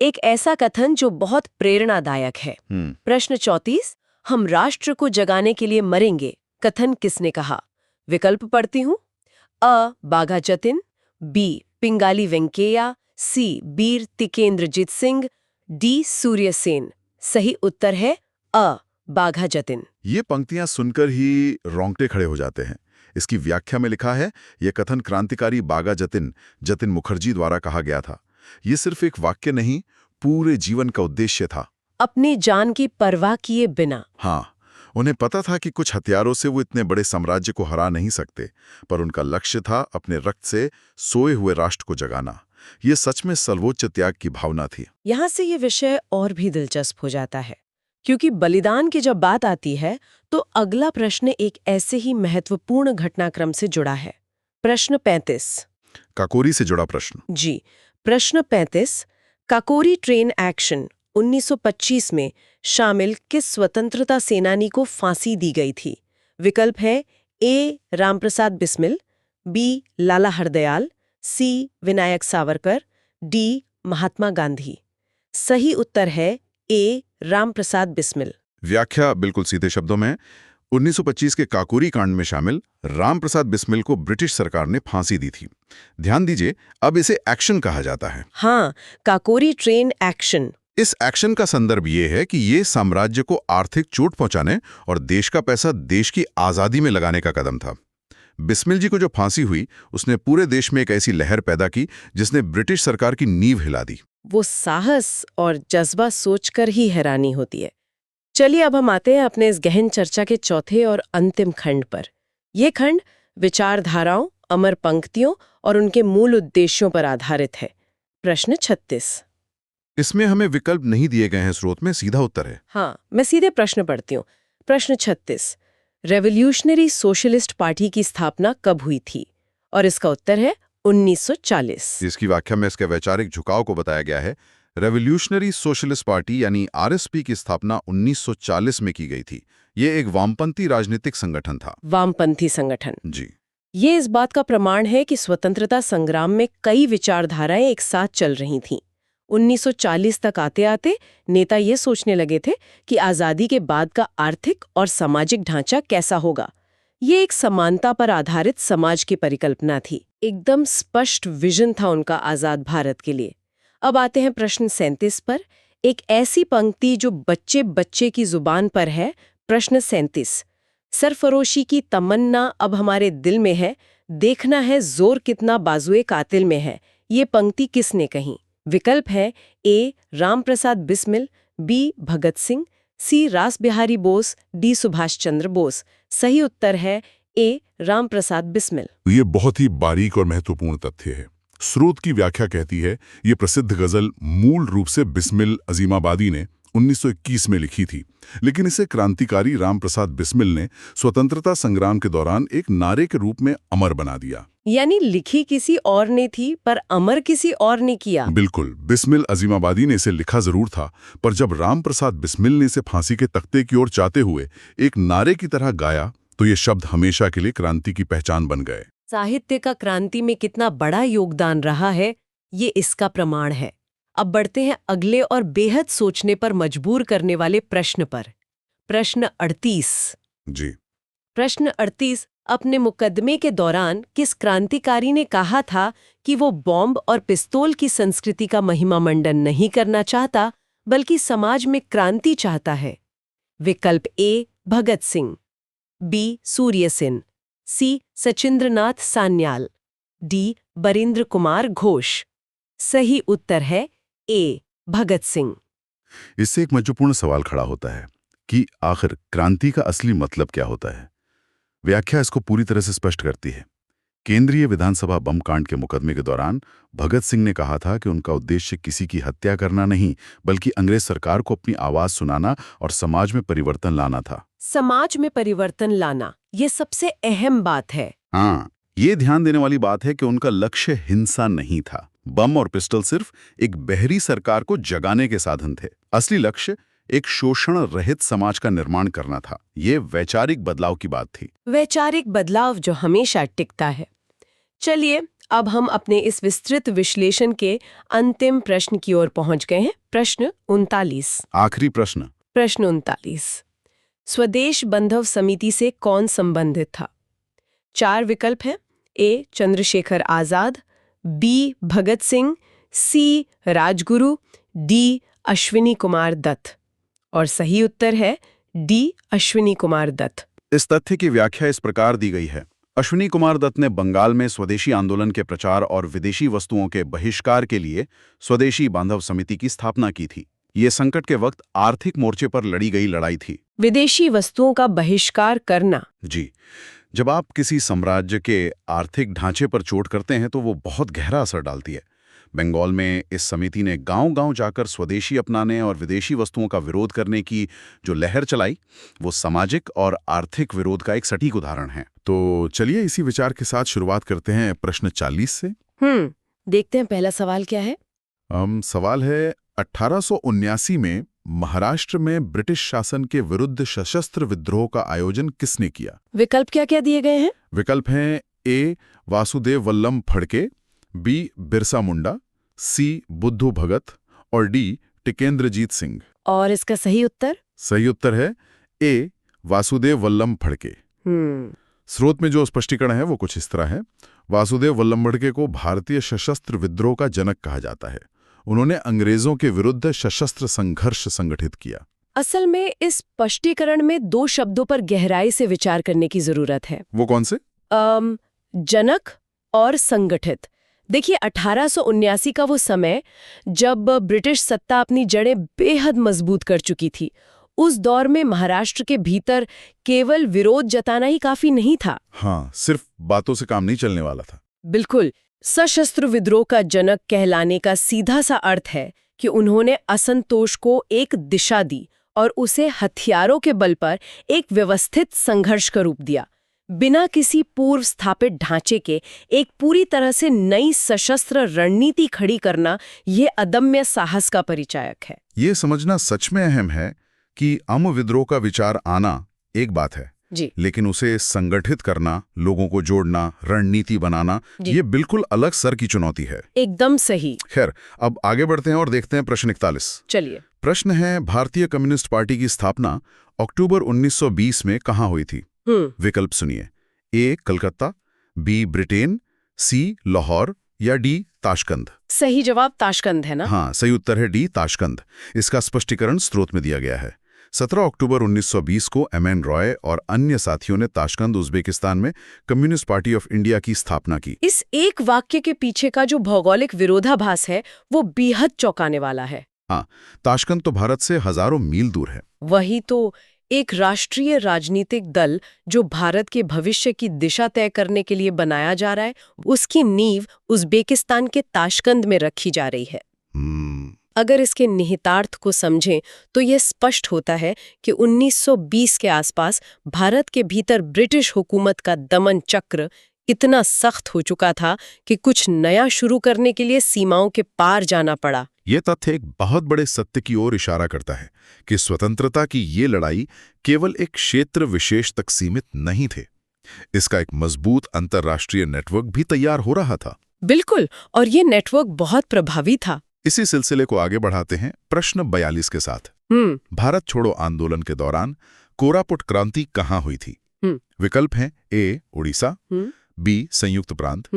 एक ऐसा कथन जो बहुत प्रेरणादायक है। प्रश्न 34, हम राष्ट्र को जगाने के लिए मरेंगे, कथन किसने कहा? विकल्प पढ़ती हूं। अ बाघा जतिन, बी पिंगाली वेंकैया, सी बीर तिकेंद्रजीत सिंह, डी सूर्य सेन। सही उत्तर है अ बाघा जतिन। ये पंक्तियां सुनकर ही रोंगटे खड़े हो जाते हैं। इसकी व्याख्या में लिखा है, यह कथन क्रांतिकारी बाघा जतिन मुखर्जी द्वारा कहा गया था। ये सिर्फ एक वाक्य नहीं, पूरे जीवन का उद्देश्य था। अपनी जान की परवाह किए बिना। हाँ, उन्हें पता था कि कुछ हथियारों से वो इतने बड़े साम्राज्य को हरा नहीं सकते, पर उनका लक्ष्य था अपने रक्त से सोए हुए राष्ट्र को जगाना। ये सच में सर्वोच्च त्याग की भावना थी। यहाँ से ये विषय और भी दिलचस्प हो जाता है, क्योंकि बलिदान की जब बात आती है तो अगला प्रश्न एक ऐसे ही महत्वपूर्ण घटनाक्रम से जुड़ा है। प्रश्न 35, काकोरी से जुड़ा प्रश्न। जी, प्रश्न 35, काकोरी ट्रेन एक्शन 1925 में शामिल किस स्वतंत्रता सेनानी को फांसी दी गई थी? विकल्प है ए रामप्रसाद बिस्मिल, बी लाला हरदयाल, सी विनायक सावरकर, डी महात्मा गांधी। सही उत्तर है ए रामप्रसाद बिस्मिल। व्याख्या बिल्कुल सीधे शब्दों में, 1925 के काकोरी कांड में शामिल रामप्रसाद बिस्मिल को ब्रिटिश सरकार ने फांसी दी थी। ध्यान दीजिए, अब इसे एक्शन कहा जाता है। हाँ, काकोरी ट्रेन एक्शन। इस एक्शन का संदर्भ ये है कि ये साम्राज्य को आर्थिक चोट पहुंचाने और देश का पैसा देश की आजादी में लगाने का कदम था। बिस्मिल जी को जो फांसी हुई, उसने पूरे देश में एक ऐसी लहर पैदा की जिसने ब्रिटिश सरकार की नींव हिला दी। वो साहस और जज्बा सोचकर ही हैरानी होती है। चलिए अब हम आते हैं अपने इस गहन चर्चा के चौथे और अंतिम खंड पर। यह खंड विचारधाराओं, अमर पंक्तियों और उनके मूल उद्देश्यों पर आधारित है। प्रश्न 36। इसमें हमें विकल्प नहीं दिए गए हैं, स्रोत में सीधा उत्तर है। हाँ, मैं सीधे प्रश्न पढ़ती हूँ। प्रश्न 36, रेवोल्यूशनरी सोशलिस्ट पार्टी की स्थापना कब हुई थी? और इसका उत्तर है 1940। इसकी व्याख्या में इसके वैचारिक झुकाव को बताया गया है। रेवोल्यूशनरी सोशलिस्ट पार्टी यानी आरएसपी की स्थापना 1940 में की गई थी। ये एक वामपंथी राजनीतिक संगठन था। वामपंथी संगठन। जी। ये इस बात का प्रमाण है कि स्वतंत्रता संग्राम में कई विचारधाराएं एक साथ चल रही थीं। 1940 तक आते आते नेता ये सोचने लगे थे कि आज़ादी के बाद का आर्थिक और सामाजिक ढांचा कैसा होगा। ये एक समानता पर आधारित समाज की परिकल्पना थी। एकदम स्पष्ट विजन था उनका आज़ाद भारत के लिए। अब आते हैं प्रश्न 37 पर, एक ऐसी पंक्ति जो बच्चे बच्चे की जुबान पर है। प्रश्न 37, सरफरोशी की तमन्ना अब हमारे दिल में है, देखना है जोर कितना बाजुए कातिल में है। ये पंक्ति किसने कही? विकल्प है ए रामप्रसाद बिस्मिल, बी भगत सिंह, सी रास बिहारी बोस, डी सुभाष चंद्र बोस। सही उत्तर है ए रामप्रसाद बिस्मिल। ये बहुत ही बारीक और महत्वपूर्ण तथ्य है। स्रोत की व्याख्या कहती है, ये प्रसिद्ध गजल मूल रूप से बिस्मिल अजीमाबादी ने 1921 में लिखी थी, लेकिन इसे क्रांतिकारी रामप्रसाद बिस्मिल ने स्वतंत्रता संग्राम के दौरान एक नारे के रूप में अमर बना दिया। यानी लिखी किसी और ने थी पर अमर किसी और ने किया। बिल्कुल, बिस्मिल अजीमाबादी ने इसे लिखा जरूर था, पर जब रामप्रसाद बिस्मिल ने इसे फांसी के तख्ते की ओर चाहते हुए एक नारे की तरह गाया तो ये शब्द हमेशा के लिए क्रांति की पहचान बन गए। साहित्य का क्रांति में कितना बड़ा योगदान रहा है, ये इसका प्रमाण है। अब बढ़ते हैं अगले और बेहद सोचने पर मजबूर करने वाले प्रश्न पर। प्रश्न 38। जी। प्रश्न 38 अपने मुकदमे के दौरान किस क्रांतिकारी ने कहा था कि वो बॉम्ब और पिस्तौल की संस्कृति का महिमा मंडन नहीं करना चाहता, बल्कि समाज में क्रांति चाहता है? विकल्प ए भगत सिंह, बी सूर्य सेन, सी सचिंद्रनाथ सान्याल, डी बरिंद्र कुमार घोष। सही उत्तर है ए भगत सिंह। इससे एक महत्वपूर्ण सवाल खड़ा होता है कि आखिर क्रांति का असली मतलब क्या होता है। व्याख्या इसको पूरी तरह से स्पष्ट करती है। केंद्रीय विधानसभा बम कांड के मुकदमे के दौरान भगत सिंह ने कहा था कि उनका उद्देश्य किसी की हत्या करना नहीं, बल्कि अंग्रेज सरकार को अपनी आवाज सुनाना और समाज में परिवर्तन लाना था। समाज में परिवर्तन लाना, ये सबसे अहम बात है। हाँ, ये ध्यान देने वाली बात है कि उनका लक्ष्य हिंसा नहीं था। बम और पिस्टल सिर्फ एक बहरी सरकार को जगाने के साधन थे। असली लक्ष्य एक शोषण रहित समाज का निर्माण करना था। ये वैचारिक बदलाव की बात थी। वैचारिक बदलाव जो हमेशा टिकता है। चलिए अब हम अपने इस विस्तृत विश्लेषण के अंतिम प्रश्न की ओर पहुंच गए हैं। प्रश्न 39। आखिरी प्रश्न। प्रश्न 39। स्वदेश बंधव समिति से कौन संबंधित था? 4 विकल्प हैं। ए चंद्रशेखर आजाद, बी भगत सिंह, सी राजगुरु, डी अश्विनी कुमार दत्त। और सही उत्तर है डी अश्विनी कुमार दत्त। इस तथ्य की व्याख्या इस प्रकार दी गई है। अश्विनी कुमार दत्त ने बंगाल में स्वदेशी आंदोलन के प्रचार और विदेशी वस्तुओं के बहिष्कार के लिए स्वदेशी बांधव समिति की स्थापना की थी। ये संकट के वक्त आर्थिक मोर्चे पर लड़ी गई लड़ाई थी। विदेशी वस्तुओं का बहिष्कार करना। जी, जब आप किसी साम्राज्य के आर्थिक ढांचे पर चोट करते हैं तो वो बहुत गहरा असर डालती है। बंगाल में इस समिति ने गांव-गांव जाकर स्वदेशी अपनाने और विदेशी वस्तुओं का विरोध करने की जो लहर चलाई, वो सामाजिक और आर्थिक विरोध का एक सटीक उदाहरण है। तो चलिए इसी विचार के साथ शुरुआत करते हैं प्रश्न 40 से। देखते हैं पहला सवाल क्या है। सवाल है 1879 में महाराष्ट्र में ब्रिटिश शासन के विरुद्ध सशस्त्र विद्रोह का आयोजन किसने किया? विकल्प क्या क्या दिए गए हैं? विकल्प हैं ए वासुदेव वल्लभ फड़के, बी बिरसा मुंडा, सी बुद्धू भगत और डी टिकेंद्रजीत सिंह। और इसका सही उत्तर? सही उत्तर है ए वासुदेव वल्लभ फड़के। स्रोत में जो स्पष्टीकरण है वो कुछ इस तरह है। वासुदेव वल्लभ फड़के को भारतीय सशस्त्र विद्रोह का जनक कहा जाता है। उन्होंने अंग्रेजों के विरुद्ध सशस्त्र संघर्ष संगठित किया। असल में इस स्पष्टीकरण में 2 शब्दों पर गहराई से विचार करने की जरूरत है। वो कौन से? जनक और संगठित। देखिए 1879 का वो समय जब ब्रिटिश सत्ता अपनी जड़ें बेहद मजबूत कर चुकी थी। उस दौर में महाराष्ट्र के भीतर केवल विरोध जताना ही काफी नहीं था। हाँ, सिर्फ बातों से काम नहीं चलने वाला था। बिल्कुल। सशस्त्र विद्रोह का जनक कहलाने का सीधा सा अर्थ है कि उन्होंने असंतोष को एक दिशा दी और उसे हथियारों के बल पर एक व्यवस्थित संघर्ष का रूप दिया। बिना किसी पूर्व स्थापित ढांचे के एक पूरी तरह से नई सशस्त्र रणनीति खड़ी करना ये अदम्य साहस का परिचायक है। ये समझना सच में अहम है कि विद्रोह का विचार आना एक बात है जी, लेकिन उसे संगठित करना, लोगों को जोड़ना, रणनीति बनाना, ये बिल्कुल अलग सर की चुनौती है। एकदम सही। खैर, अब आगे बढ़ते हैं और देखते हैं प्रश्न 41। चलिए। प्रश्न है भारतीय कम्युनिस्ट पार्टी की स्थापना अक्टूबर 1920 में कहाँ हुई थी? विकल्प सुनिए। ए कलकत्ता, बी ब्रिटेन, सी लाहौर या डी ताशकंद। सही जवाब ताशकंद है ना? हाँ, सही उत्तर है डी ताशकंद। इसका स्पष्टीकरण स्रोत में दिया गया है। 17 अक्टूबर 1920 को एम.एन. रॉय और अन्य साथियों ने ताशकंद, उज्बेकिस्तान में कम्युनिस्ट पार्टी ऑफ इंडिया की स्थापना की। इस एक वाक्य के पीछे का जो भौगोलिक विरोधाभास है वो बेहद चौंकाने वाला है। हाँ, ताशकंद तो भारत से हजारों मील दूर है। वही तो, एक राष्ट्रीय राजनीतिक दल जो भारत के भविष्य की दिशा तय करने के लिए बनाया जा रहा है, उसकी नींव उज्बेकिस्तान के ताशकंद में रखी जा रही है। अगर इसके निहितार्थ को समझें तो यह स्पष्ट होता है कि 1920 के आसपास भारत के भीतर ब्रिटिश हुकूमत का दमन चक्र इतना सख्त हो चुका था कि कुछ नया शुरू करने के लिए सीमाओं के पार जाना पड़ा। ये तथ्य एक बहुत बड़े सत्य की ओर इशारा करता है कि स्वतंत्रता की ये लड़ाई केवल एक क्षेत्र विशेष तक सीमित नहीं थे। इसका एक मजबूत अंतर्राष्ट्रीय नेटवर्क भी तैयार हो रहा था। बिल्कुल, और ये नेटवर्क बहुत प्रभावी था। इसी सिलसिले को आगे बढ़ाते हैं प्रश्न 42 के साथ। भारत छोड़ो आंदोलन के दौरान कोरापुट क्रांति कहाँ हुई थी? विकल्प हैं ए उड़ीसा, बी संयुक्त प्रांत,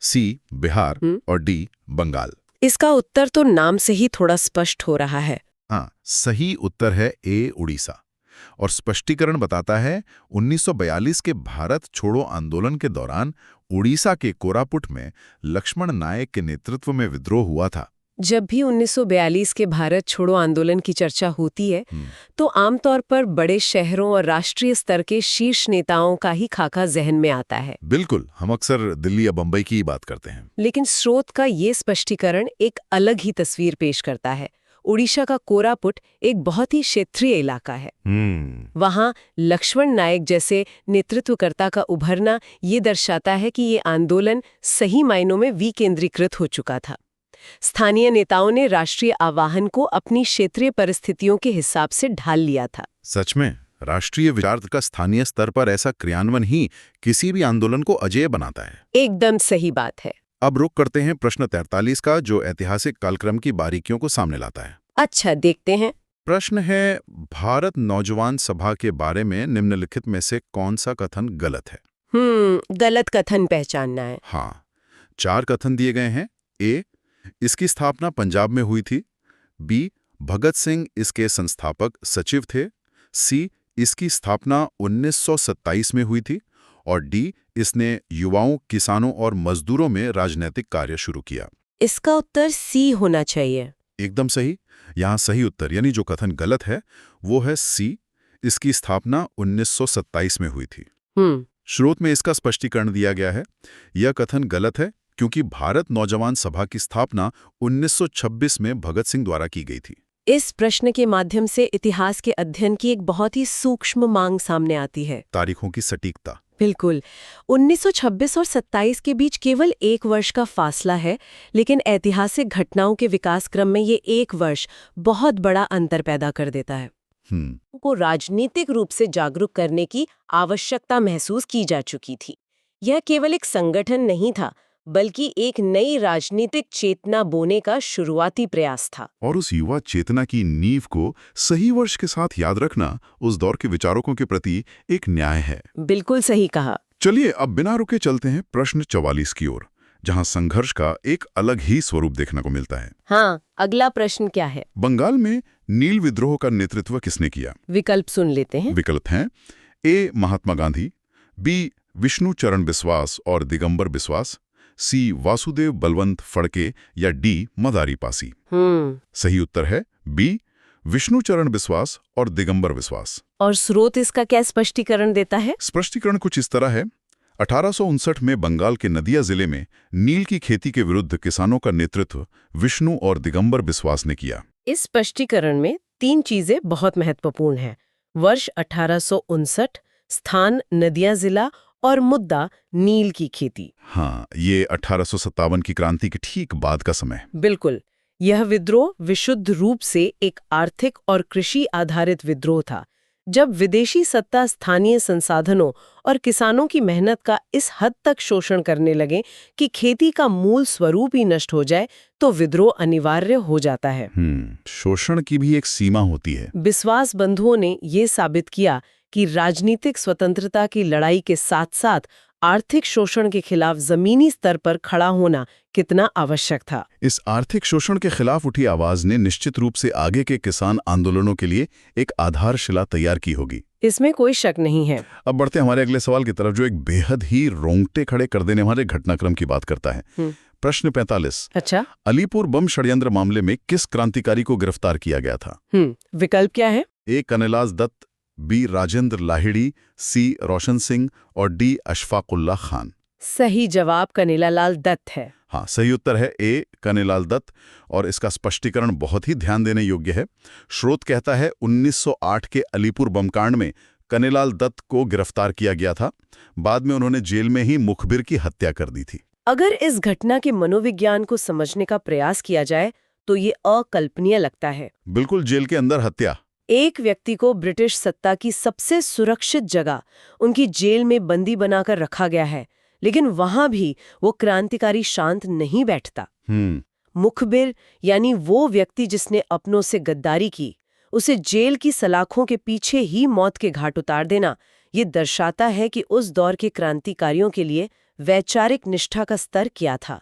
सी बिहार और डी बंगाल। इसका उत्तर तो नाम से ही थोड़ा स्पष्ट हो रहा है। हाँ, सही उत्तर है ए उड़ीसा। और स्पष्टीकरण बताता है 1942 के भारत छोड़ो आंदोलन के दौरान उड़ीसा के कोरापुट में लक्ष्मण नायक के नेतृत्व में विद्रोह हुआ था। जब भी 1942 के भारत छोड़ो आंदोलन की चर्चा होती है तो आमतौर पर बड़े शहरों और राष्ट्रीय स्तर के शीर्ष नेताओं का ही खाका जहन में आता है। बिल्कुल, हम अक्सर दिल्ली या बंबई की ही बात करते हैं। लेकिन स्रोत का ये स्पष्टीकरण एक अलग ही तस्वीर पेश करता है। उड़ीसा का कोरापुट एक बहुत ही क्षेत्रीय इलाका है। वहाँ लक्ष्मण नायक जैसे नेतृत्वकर्ता का उभरना ये दर्शाता है कि ये आंदोलन सही मायनों में विकेंद्रीकृत हो चुका था। स्थानीय नेताओं ने राष्ट्रीय आवाहन को अपनी क्षेत्रीय परिस्थितियों के हिसाब से ढाल लिया था। सच में, राष्ट्रीय विचार का स्थानीय स्तर पर ऐसा क्रियान्वयन ही किसी भी आंदोलन को अजेय बनाता है। एकदम सही बात है। अब रुक करते हैं प्रश्न 43 का, जो ऐतिहासिक कालक्रम की बारीकियों को सामने लाता है। अच्छा, देखते हैं। प्रश्न है, भारत नौजवान सभा के बारे में निम्नलिखित में से कौन सा कथन गलत है? गलत कथन पहचानना है। हाँ, 4 कथन दिए गए हैं। ए, इसकी स्थापना पंजाब में हुई थी। बी, भगत सिंह इसके संस्थापक सचिव थे। सी, इसकी स्थापना 1927 में हुई थी। और डी, इसने युवाओं, किसानों और मजदूरों में राजनीतिक कार्य शुरू किया। इसका उत्तर सी होना चाहिए। एकदम सही। यहाँ सही उत्तर यानी जो कथन गलत है वो है सी, इसकी स्थापना 1927 में हुई थी। स्रोत में इसका स्पष्टीकरण दिया गया है। यह कथन गलत है क्योंकि भारत नौजवान सभा की स्थापना 1926 में भगत सिंह द्वारा की गई थी। इस प्रश्न के माध्यम से इतिहास के अध्ययन की एक बहुत ही सूक्ष्म मांग सामने आती है। तारीखों की सटीकता। बिल्कुल, 1926 और 27 के बीच केवल 1 वर्ष का फासला है, लेकिन ऐतिहासिक घटनाओं के विकास क्रम में ये 1 वर्ष बहुत बड़ा अंतर पैदा कर देता है। को राजनीतिक रूप से जागरूक करने की आवश्यकता महसूस की जा चुकी थी। यह केवल एक संगठन नहीं था, बल्कि एक नई राजनीतिक चेतना बोने का शुरुआती प्रयास था। और उस युवा चेतना की नींव को सही वर्ष के साथ याद रखना उस दौर के विचारकों के प्रति एक न्याय है। बिल्कुल सही कहा। चलिए अब बिना रुके चलते हैं प्रश्न 44 की ओर, जहां संघर्ष का एक अलग ही स्वरूप देखने को मिलता है। हाँ, अगला प्रश्न क्या है? बंगाल में नील विद्रोह का नेतृत्व किसने किया? विकल्प सुन लेते हैं। विकल्प हैं ए, महात्मा गांधी, बी, विष्णु चरण बिस्वास और दिगंबर बिस्वास, सी, वासुदेव बलवंत फड़के या डी, मदारी पासी। सही उत्तर है बी, विष्णु चरण बिस्वास और दिगंबर बिस्वास। और स्रोत इसका क्या स्पष्टीकरण देता है? स्पष्टीकरण कुछ इस तरह है। 1859 में बंगाल के नदिया जिले में नील की खेती के विरुद्ध किसानों का नेतृत्व विष्णु और दिगंबर बिस्वास ने किया। इस स्पष्टीकरण में 3 चीजें बहुत महत्वपूर्ण हैं। वर्ष 1859, स्थान नदिया जिला और मुद्दा नील की खेती। हाँ, ये 1857 की क्रांति के ठीक बाद का समय। बिल्कुल, यह विद्रोह विशुद्ध रूप से एक आर्थिक और कृषि आधारित विद्रोह था। जब विदेशी सत्ता स्थानीय संसाधनों और किसानों की मेहनत का इस हद तक शोषण करने लगे कि खेती का मूल स्वरूप ही नष्ट हो जाए, तो विद्रोह अनिवार्य हो जाता है। शोषण की भी एक सीमा होती है। बिस्वास बंधुओं ने ये साबित किया कि राजनीतिक स्वतंत्रता की लड़ाई के साथ साथ आर्थिक शोषण के खिलाफ जमीनी स्तर पर खड़ा होना कितना आवश्यक था। इस आर्थिक शोषण के खिलाफ उठी आवाज ने निश्चित रूप से आगे के किसान आंदोलनों के लिए एक आधारशिला तैयार की होगी। इसमें कोई शक नहीं है। अब बढ़ते हमारे अगले सवाल की तरफ, जो एक बेहद ही रोंगटे खड़े कर देने वाले घटनाक्रम की बात करता है। प्रश्न 45। अच्छा, अलीपुर बम षड्यंत्र मामले में किस क्रांतिकारी को गिरफ्तार किया गया था? विकल्प क्या है? ए, कन्हैलाल दत्त, बी, राजेंद्र लाहिड़ी, सी, रोशन सिंह और डी, अशफाकुल्ला खान। सही जवाब कन्हैयालाल दत्त है। हाँ, सही उत्तर है ए कन्हैयालाल दत्त, और इसका स्पष्टीकरण बहुत ही ध्यान देने योग्य है। स्रोत कहता है 1908 के अलीपुर बमकांड में कन्हैयालाल दत्त को गिरफ्तार किया गया था। बाद में उन्होंने जेल में ही मुखबिर की हत्या कर दी थी। अगर इस घटना के मनोविज्ञान को समझने का प्रयास किया जाए तो ये अकल्पनीय लगता है। बिल्कुल, जेल के अंदर हत्या। एक व्यक्ति को ब्रिटिश सत्ता की सबसे सुरक्षित जगह उनकी जेल में बंदी बनाकर रखा गया है, लेकिन वहां भी वो क्रांतिकारी शांत नहीं बैठता। मुखबिर यानी वो व्यक्ति जिसने अपनों से गद्दारी की, उसे जेल की सलाखों के पीछे ही मौत के घाट उतार देना, ये दर्शाता है कि उस दौर के क्रांतिकारियों के लिए वैचारिक निष्ठा का स्तर क्या था।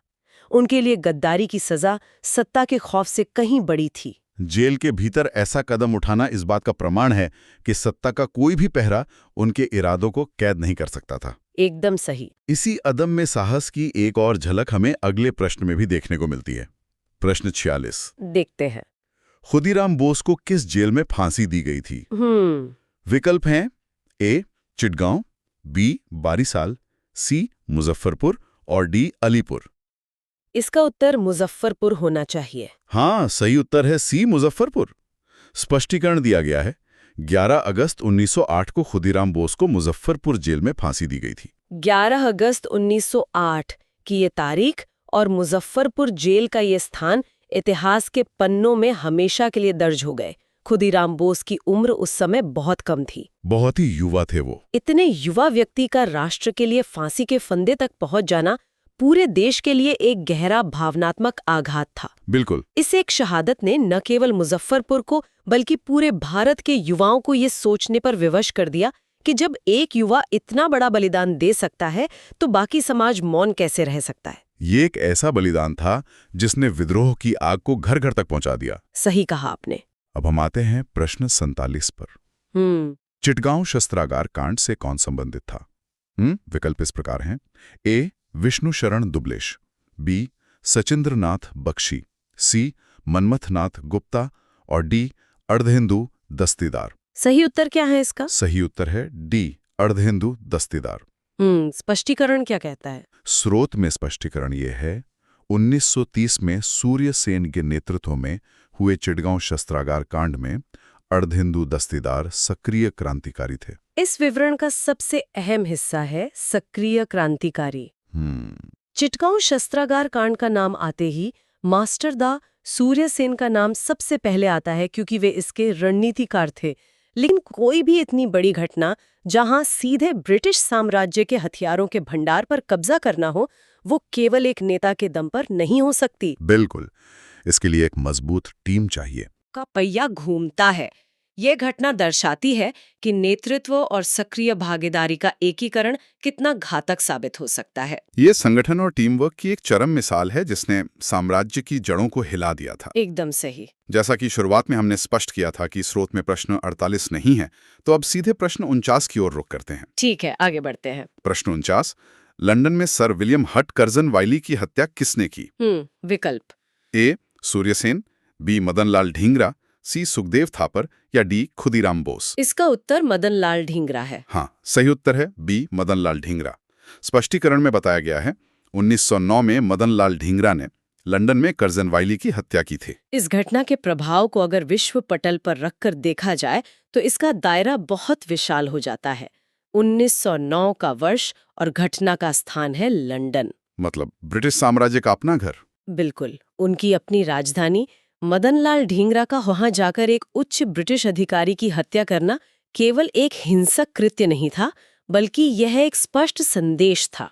उनके लिए गद्दारी की सजा सत्ता के खौफ से कहीं बड़ी थी। जेल के भीतर ऐसा कदम उठाना इस बात का प्रमाण है कि सत्ता का कोई भी पहरा उनके इरादों को कैद नहीं कर सकता था। एकदम सही। इसी अदम में साहस की एक और झलक हमें अगले प्रश्न में भी देखने को मिलती है। प्रश्न 46 देखते हैं। खुदीराम बोस को किस जेल में फांसी दी गई थी? विकल्प हैं ए चिटगांव, बी बारीसाल, सी मुजफ्फरपुर और डी अलीपुर। इसका उत्तर मुजफ्फरपुर होना चाहिए। हाँ, सही उत्तर है सी मुजफ्फरपुर। स्पष्टीकरण दिया गया है 11 अगस्त 1908 को खुदीराम बोस को मुजफ्फरपुर जेल में फांसी दी गई थी। 11 अगस्त 1908 की ये तारीख और मुजफ्फरपुर जेल का ये स्थान इतिहास के पन्नों में हमेशा के लिए दर्ज हो गए। खुदीराम बोस की उम्र उस समय बहुत कम थी। बहुत ही युवा थे वो। इतने युवा व्यक्ति का राष्ट्र के लिए फांसी के फंदे तक पहुंच जाना पूरे देश के लिए एक गहरा भावनात्मक आघात था। बिल्कुल। इस एक शहादत ने न केवल मुजफ्फरपुर को बल्कि पूरे भारत के युवाओं को ये सोचने पर विवश कर दिया कि जब एक युवा इतना बड़ा बलिदान दे सकता है तो बाकी समाज मौन कैसे रह सकता है। ये एक ऐसा बलिदान था जिसने विद्रोह की आग को घर घर तक पहुंचा दिया। सही कहा आपने। अब हम आते हैं प्रश्न 47 पर। चिटगांव शस्त्रागार कांड से कौन संबंधित था? विकल्प इस प्रकार हैं। ए विष्णु शरण दुबलेश, बी सचिंद्रनाथ बख्शी, सी मनमथनाथ गुप्ता और डी अर्धहिंदू दस्तीदार। सही उत्तर क्या है इसका? सही उत्तर है डी अर्धहिंदू दस्तीदार। स्पष्टीकरण क्या कहता है? स्रोत में स्पष्टीकरण ये है 1930 में सूर्यसेन के नेतृत्व में हुए चिटगांव शस्त्रागार कांड में अर्धहिंदू दस्तीदार सक्रिय क्रांतिकारी थे। इस विवरण का सबसे अहम हिस्सा है सक्रिय क्रांतिकारी। चिटगांव शस्त्रागार कांड का नाम आते ही मास्टर दा सूर्यसेन का नाम सबसे पहले आता है क्योंकि वे इसके रणनीतिकार थे। लेकिन कोई भी इतनी बड़ी घटना जहां सीधे ब्रिटिश साम्राज्य के हथियारों के भंडार पर कब्जा करना हो, वो केवल एक नेता के दम पर नहीं हो सकती। बिल्कुल, इसके लिए एक मजबूत टीम चाहिए। का पहिया घूमता है। ये घटना दर्शाती है कि नेतृत्व और सक्रिय भागीदारी का एकीकरण कितना घातक साबित हो सकता है। ये संगठन और टीम वर्क की एक चरम मिसाल है जिसने साम्राज्य की जड़ों को हिला दिया था। एकदम सही। जैसा कि शुरुआत में हमने स्पष्ट किया था कि स्रोत में प्रश्न 48 नहीं है, तो अब सीधे प्रश्न 49 की ओर रुख करते हैं। ठीक है, आगे बढ़ते हैं। प्रश्न 49, लंदन में सर विलियम हट कर्जन वाइली की हत्या किसने की? विकल्प ए सुर्यसेन, बी मदनलाल ढींगरा, सी सुखदेव थापर या डी खुदीराम बोस। इसका उत्तर मदनलाल ढींगरा है। हाँ, सही उत्तर है बी मदनलाल ढींगरा। स्पष्टीकरण में बताया गया है 1909 में मदनलाल ढींगरा ने लंदन में कर्जन वाइली की हत्या की थी। इस घटना के प्रभाव को अगर विश्व पटल पर रखकर देखा जाए तो इसका दायरा बहुत विशाल हो जाता है। 1909 का वर्ष और घटना का स्थान है लंदन। मतलब ब्रिटिश साम्राज्य का अपना घर। बिल्कुल, उनकी अपनी राजधानी। मदनलाल ढींगरा का वहां जाकर एक उच्च ब्रिटिश अधिकारी की हत्या करना केवल एक हिंसक कृत्य नहीं था, बल्कि यह एक स्पष्ट संदेश था।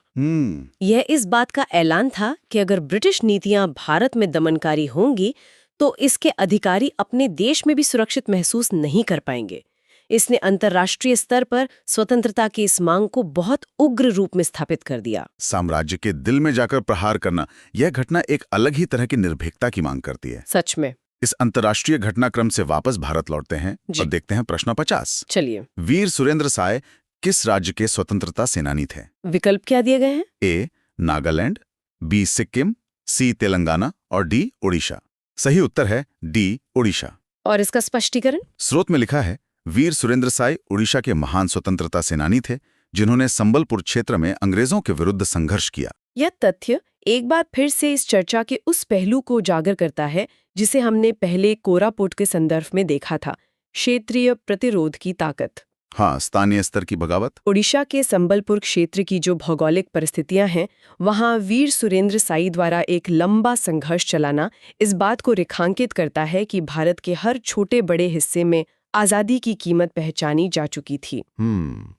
यह इस बात का ऐलान था कि अगर ब्रिटिश नीतियां भारत में दमनकारी होंगी तो इसके अधिकारी अपने देश में भी सुरक्षित महसूस नहीं कर पाएंगे। इसने अंतर्राष्ट्रीय स्तर पर स्वतंत्रता की इस मांग को बहुत उग्र रूप में स्थापित कर दिया। साम्राज्य के दिल में जाकर प्रहार करना, यह घटना एक अलग ही तरह की निर्भीकता की मांग करती है। सच में। इस अंतर्राष्ट्रीय घटनाक्रम से वापस भारत लौटते हैं और देखते हैं प्रश्न 50। चलिए। वीर सुरेंद्र साय किस राज्य के स्वतंत्रता सेनानी थे? विकल्प क्या दिए गए हैं? ए नागालैंड, बी सिक्किम, सी तेलंगाना और डी उड़ीसा। सही उत्तर है डी उड़ीसा। और इसका स्पष्टीकरण? स्रोत में लिखा है वीर सुरेंद्र साय उड़ीसा के महान स्वतंत्रता सेनानी थे जिन्होंने संबलपुर क्षेत्र में अंग्रेजों के विरुद्ध संघर्ष किया। यह तथ्य एक बार फिर से इस चर्चा के उस पहलू को उजागर करता है जिसे हमने पहले कोरापुट के संदर्भ में देखा था, क्षेत्रीय प्रतिरोध की ताकत। हाँ, स्थानीय स्तर की बगावत। ओडिशा के संबलपुर क्षेत्र की जो भौगोलिक परिस्थितियां हैं, वहां वीर सुरेंद्र साई द्वारा एक लंबा संघर्ष चलाना इस बात को रेखांकित करता है कि भारत के हर छोटे बड़े हिस्से में आजादी की कीमत पहचानी जा चुकी थी।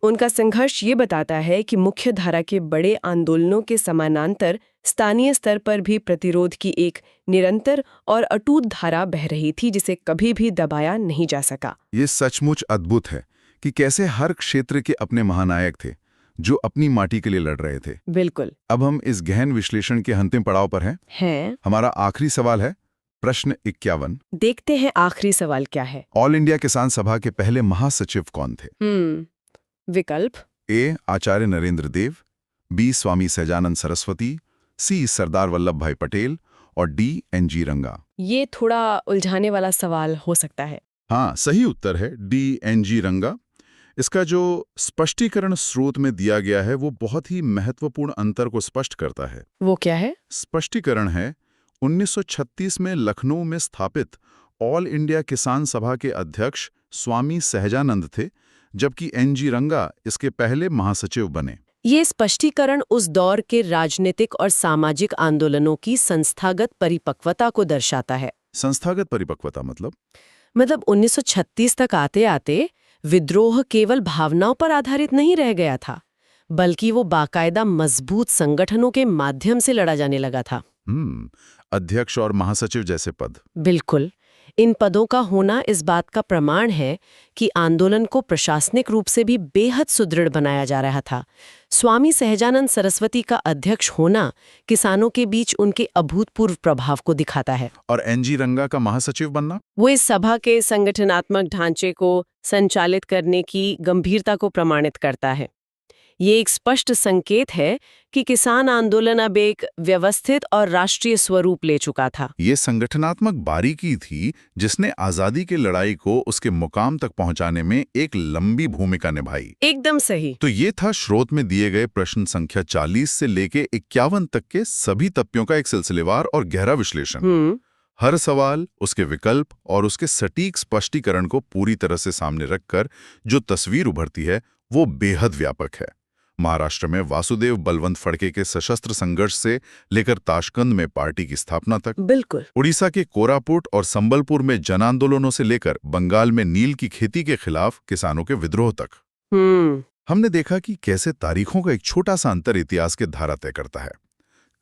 उनका संघर्ष ये बताता है कि मुख्य धारा के बड़े आंदोलनों के समानांतर स्थानीय स्तर पर भी प्रतिरोध की एक निरंतर और अटूट धारा बह रही थी, जिसे कभी भी दबाया नहीं जा सका। ये सचमुच अद्भुत है कि कैसे हर क्षेत्र के अपने महानायक थे जो अपनी माटी के लिए लड़ रहे थे। बिल्कुल। अब हम इस गहन विश्लेषण के अंतिम पड़ाव पर हैं। हमारा आखिरी सवाल है प्रश्न 51। देखते हैं आखिरी सवाल क्या है। ऑल इंडिया किसान सभा के पहले महासचिव कौन थे? विकल्प: ए. आचार्य नरेंद्र देव, बी. स्वामी सहजानंद सरस्वती, सी. सरदार वल्लभ भाई पटेल और डी. एन.जी. रंगा। ये थोड़ा उलझाने वाला सवाल हो सकता है। हाँ, सही उत्तर है डी. एन.जी. रंगा। इसका जो स्पष्टीकरण स्रोत में दिया गया है वो बहुत ही महत्वपूर्ण अंतर को स्पष्ट करता है। वो क्या है? स्पष्टीकरण है 1936 में लखनऊ में स्थापित ऑल इंडिया किसान सभा के अध्यक्ष स्वामी सहजानंद थे, जबकि एन.जी. रंगा इसके पहले महासचिव बने। ये स्पष्टीकरण उस दौर के राजनीतिक और सामाजिक आंदोलनों की संस्थागत परिपक्वता को दर्शाता है। संस्थागत परिपक्वता मतलब 1936 तक आते आते विद्रोह केवल भावनाओं पर आधारित नहीं रह गया था, बल्कि वो बाकायदा मजबूत संगठनों के माध्यम से लड़ा जाने लगा था। अध्यक्ष और महासचिव जैसे पद। बिल्कुल। इन पदों का होना इस बात का प्रमाण है कि आंदोलन को प्रशासनिक रूप से भी बेहद सुदृढ़ बनाया जा रहा था। स्वामी सहजानंद सरस्वती का अध्यक्ष होना किसानों के बीच उनके अभूतपूर्व प्रभाव को दिखाता है। और एन.जी. रंगा का महासचिव बनना? वो इस सभा के संगठनात्मक ढांचे को संचालित करने की गंभीरता को प्रमाणित करता है। ये एक स्पष्ट संकेत है कि किसान आंदोलन अब एक व्यवस्थित और राष्ट्रीय स्वरूप ले चुका था। ये संगठनात्मक बारीकी थी जिसने आजादी की लड़ाई को उसके मुकाम तक पहुंचाने में एक लंबी भूमिका निभाई। एकदम सही। तो ये था स्रोत में दिए गए प्रश्न संख्या 40 से लेके 51 तक के सभी तथ्यों का एक सिलसिलेवार और गहरा विश्लेषण। हर सवाल, उसके विकल्प और उसके सटीक स्पष्टीकरण को पूरी तरह से सामने रखकर जो तस्वीर उभरती है वो बेहद व्यापक है। महाराष्ट्र में वासुदेव बलवंत फड़के के सशस्त्र संघर्ष से लेकर ताशकंद में पार्टी की स्थापना तक, बिल्कुल, उड़ीसा के कोरापुट और संबलपुर में जन आंदोलनों से लेकर बंगाल में नील की खेती के खिलाफ किसानों के विद्रोह तक, हमने देखा कि कैसे तारीखों का एक छोटा सा अंतर इतिहास के धारा तय करता है।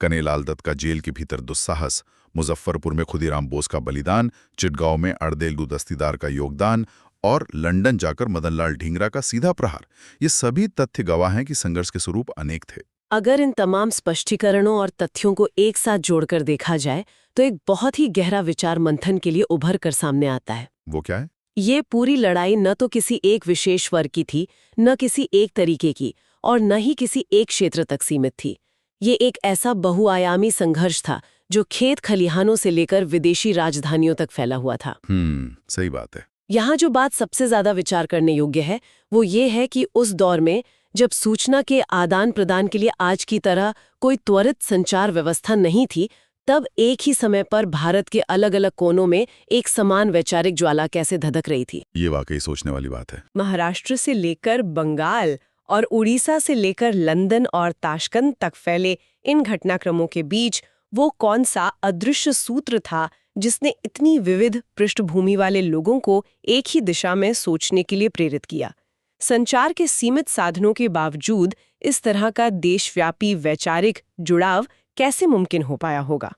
कन्हैयालाल दत्त का जेल के भीतर दुस्साहस, मुजफ्फरपुर में खुदीराम बोस का बलिदान, चिटगांव में अर्देलू दस्तीदार का योगदान और लंदन जाकर मदनलाल ढींगरा का सीधा प्रहार, ये सभी तथ्य गवाह हैं कि संघर्ष के स्वरूप अनेक थे। अगर इन तमाम स्पष्टीकरणों और तथ्यों को एक साथ जोड़कर देखा जाए तो एक बहुत ही गहरा विचार मंथन के लिए उभर कर सामने आता है। वो क्या है? ये पूरी लड़ाई न तो किसी एक विशेष वर्ग की थी, न किसी एक तरीके की, और न ही किसी एक क्षेत्र तक सीमित थी। ये एक ऐसा बहुआयामी संघर्ष था जो खेत खलिहानों से लेकर विदेशी राजधानियों तक फैला हुआ था। सही बात है। यहाँ जो बात सबसे ज्यादा विचार करने योग्य है वो ये है कि उस दौर में जब सूचना के आदान प्रदान के लिए आज की तरह कोई त्वरित संचार व्यवस्था नहीं थी, तब एक ही समय पर भारत के अलग अलग कोनों में एक समान वैचारिक ज्वाला कैसे धधक रही थी। ये वाकई सोचने वाली बात है। महाराष्ट्र से लेकर बंगाल और उड़ीसा से लेकर लंदन और ताशकंद तक फैले इन घटनाक्रमों के बीच वो कौन सा अदृश्य सूत्र था जिसने इतनी विविध पृष्ठभूमि वाले लोगों को एक ही दिशा में सोचने के लिए प्रेरित किया। संचार के सीमित साधनों के बावजूद इस तरह का देशव्यापी वैचारिक जुड़ाव कैसे मुमकिन हो पाया होगा?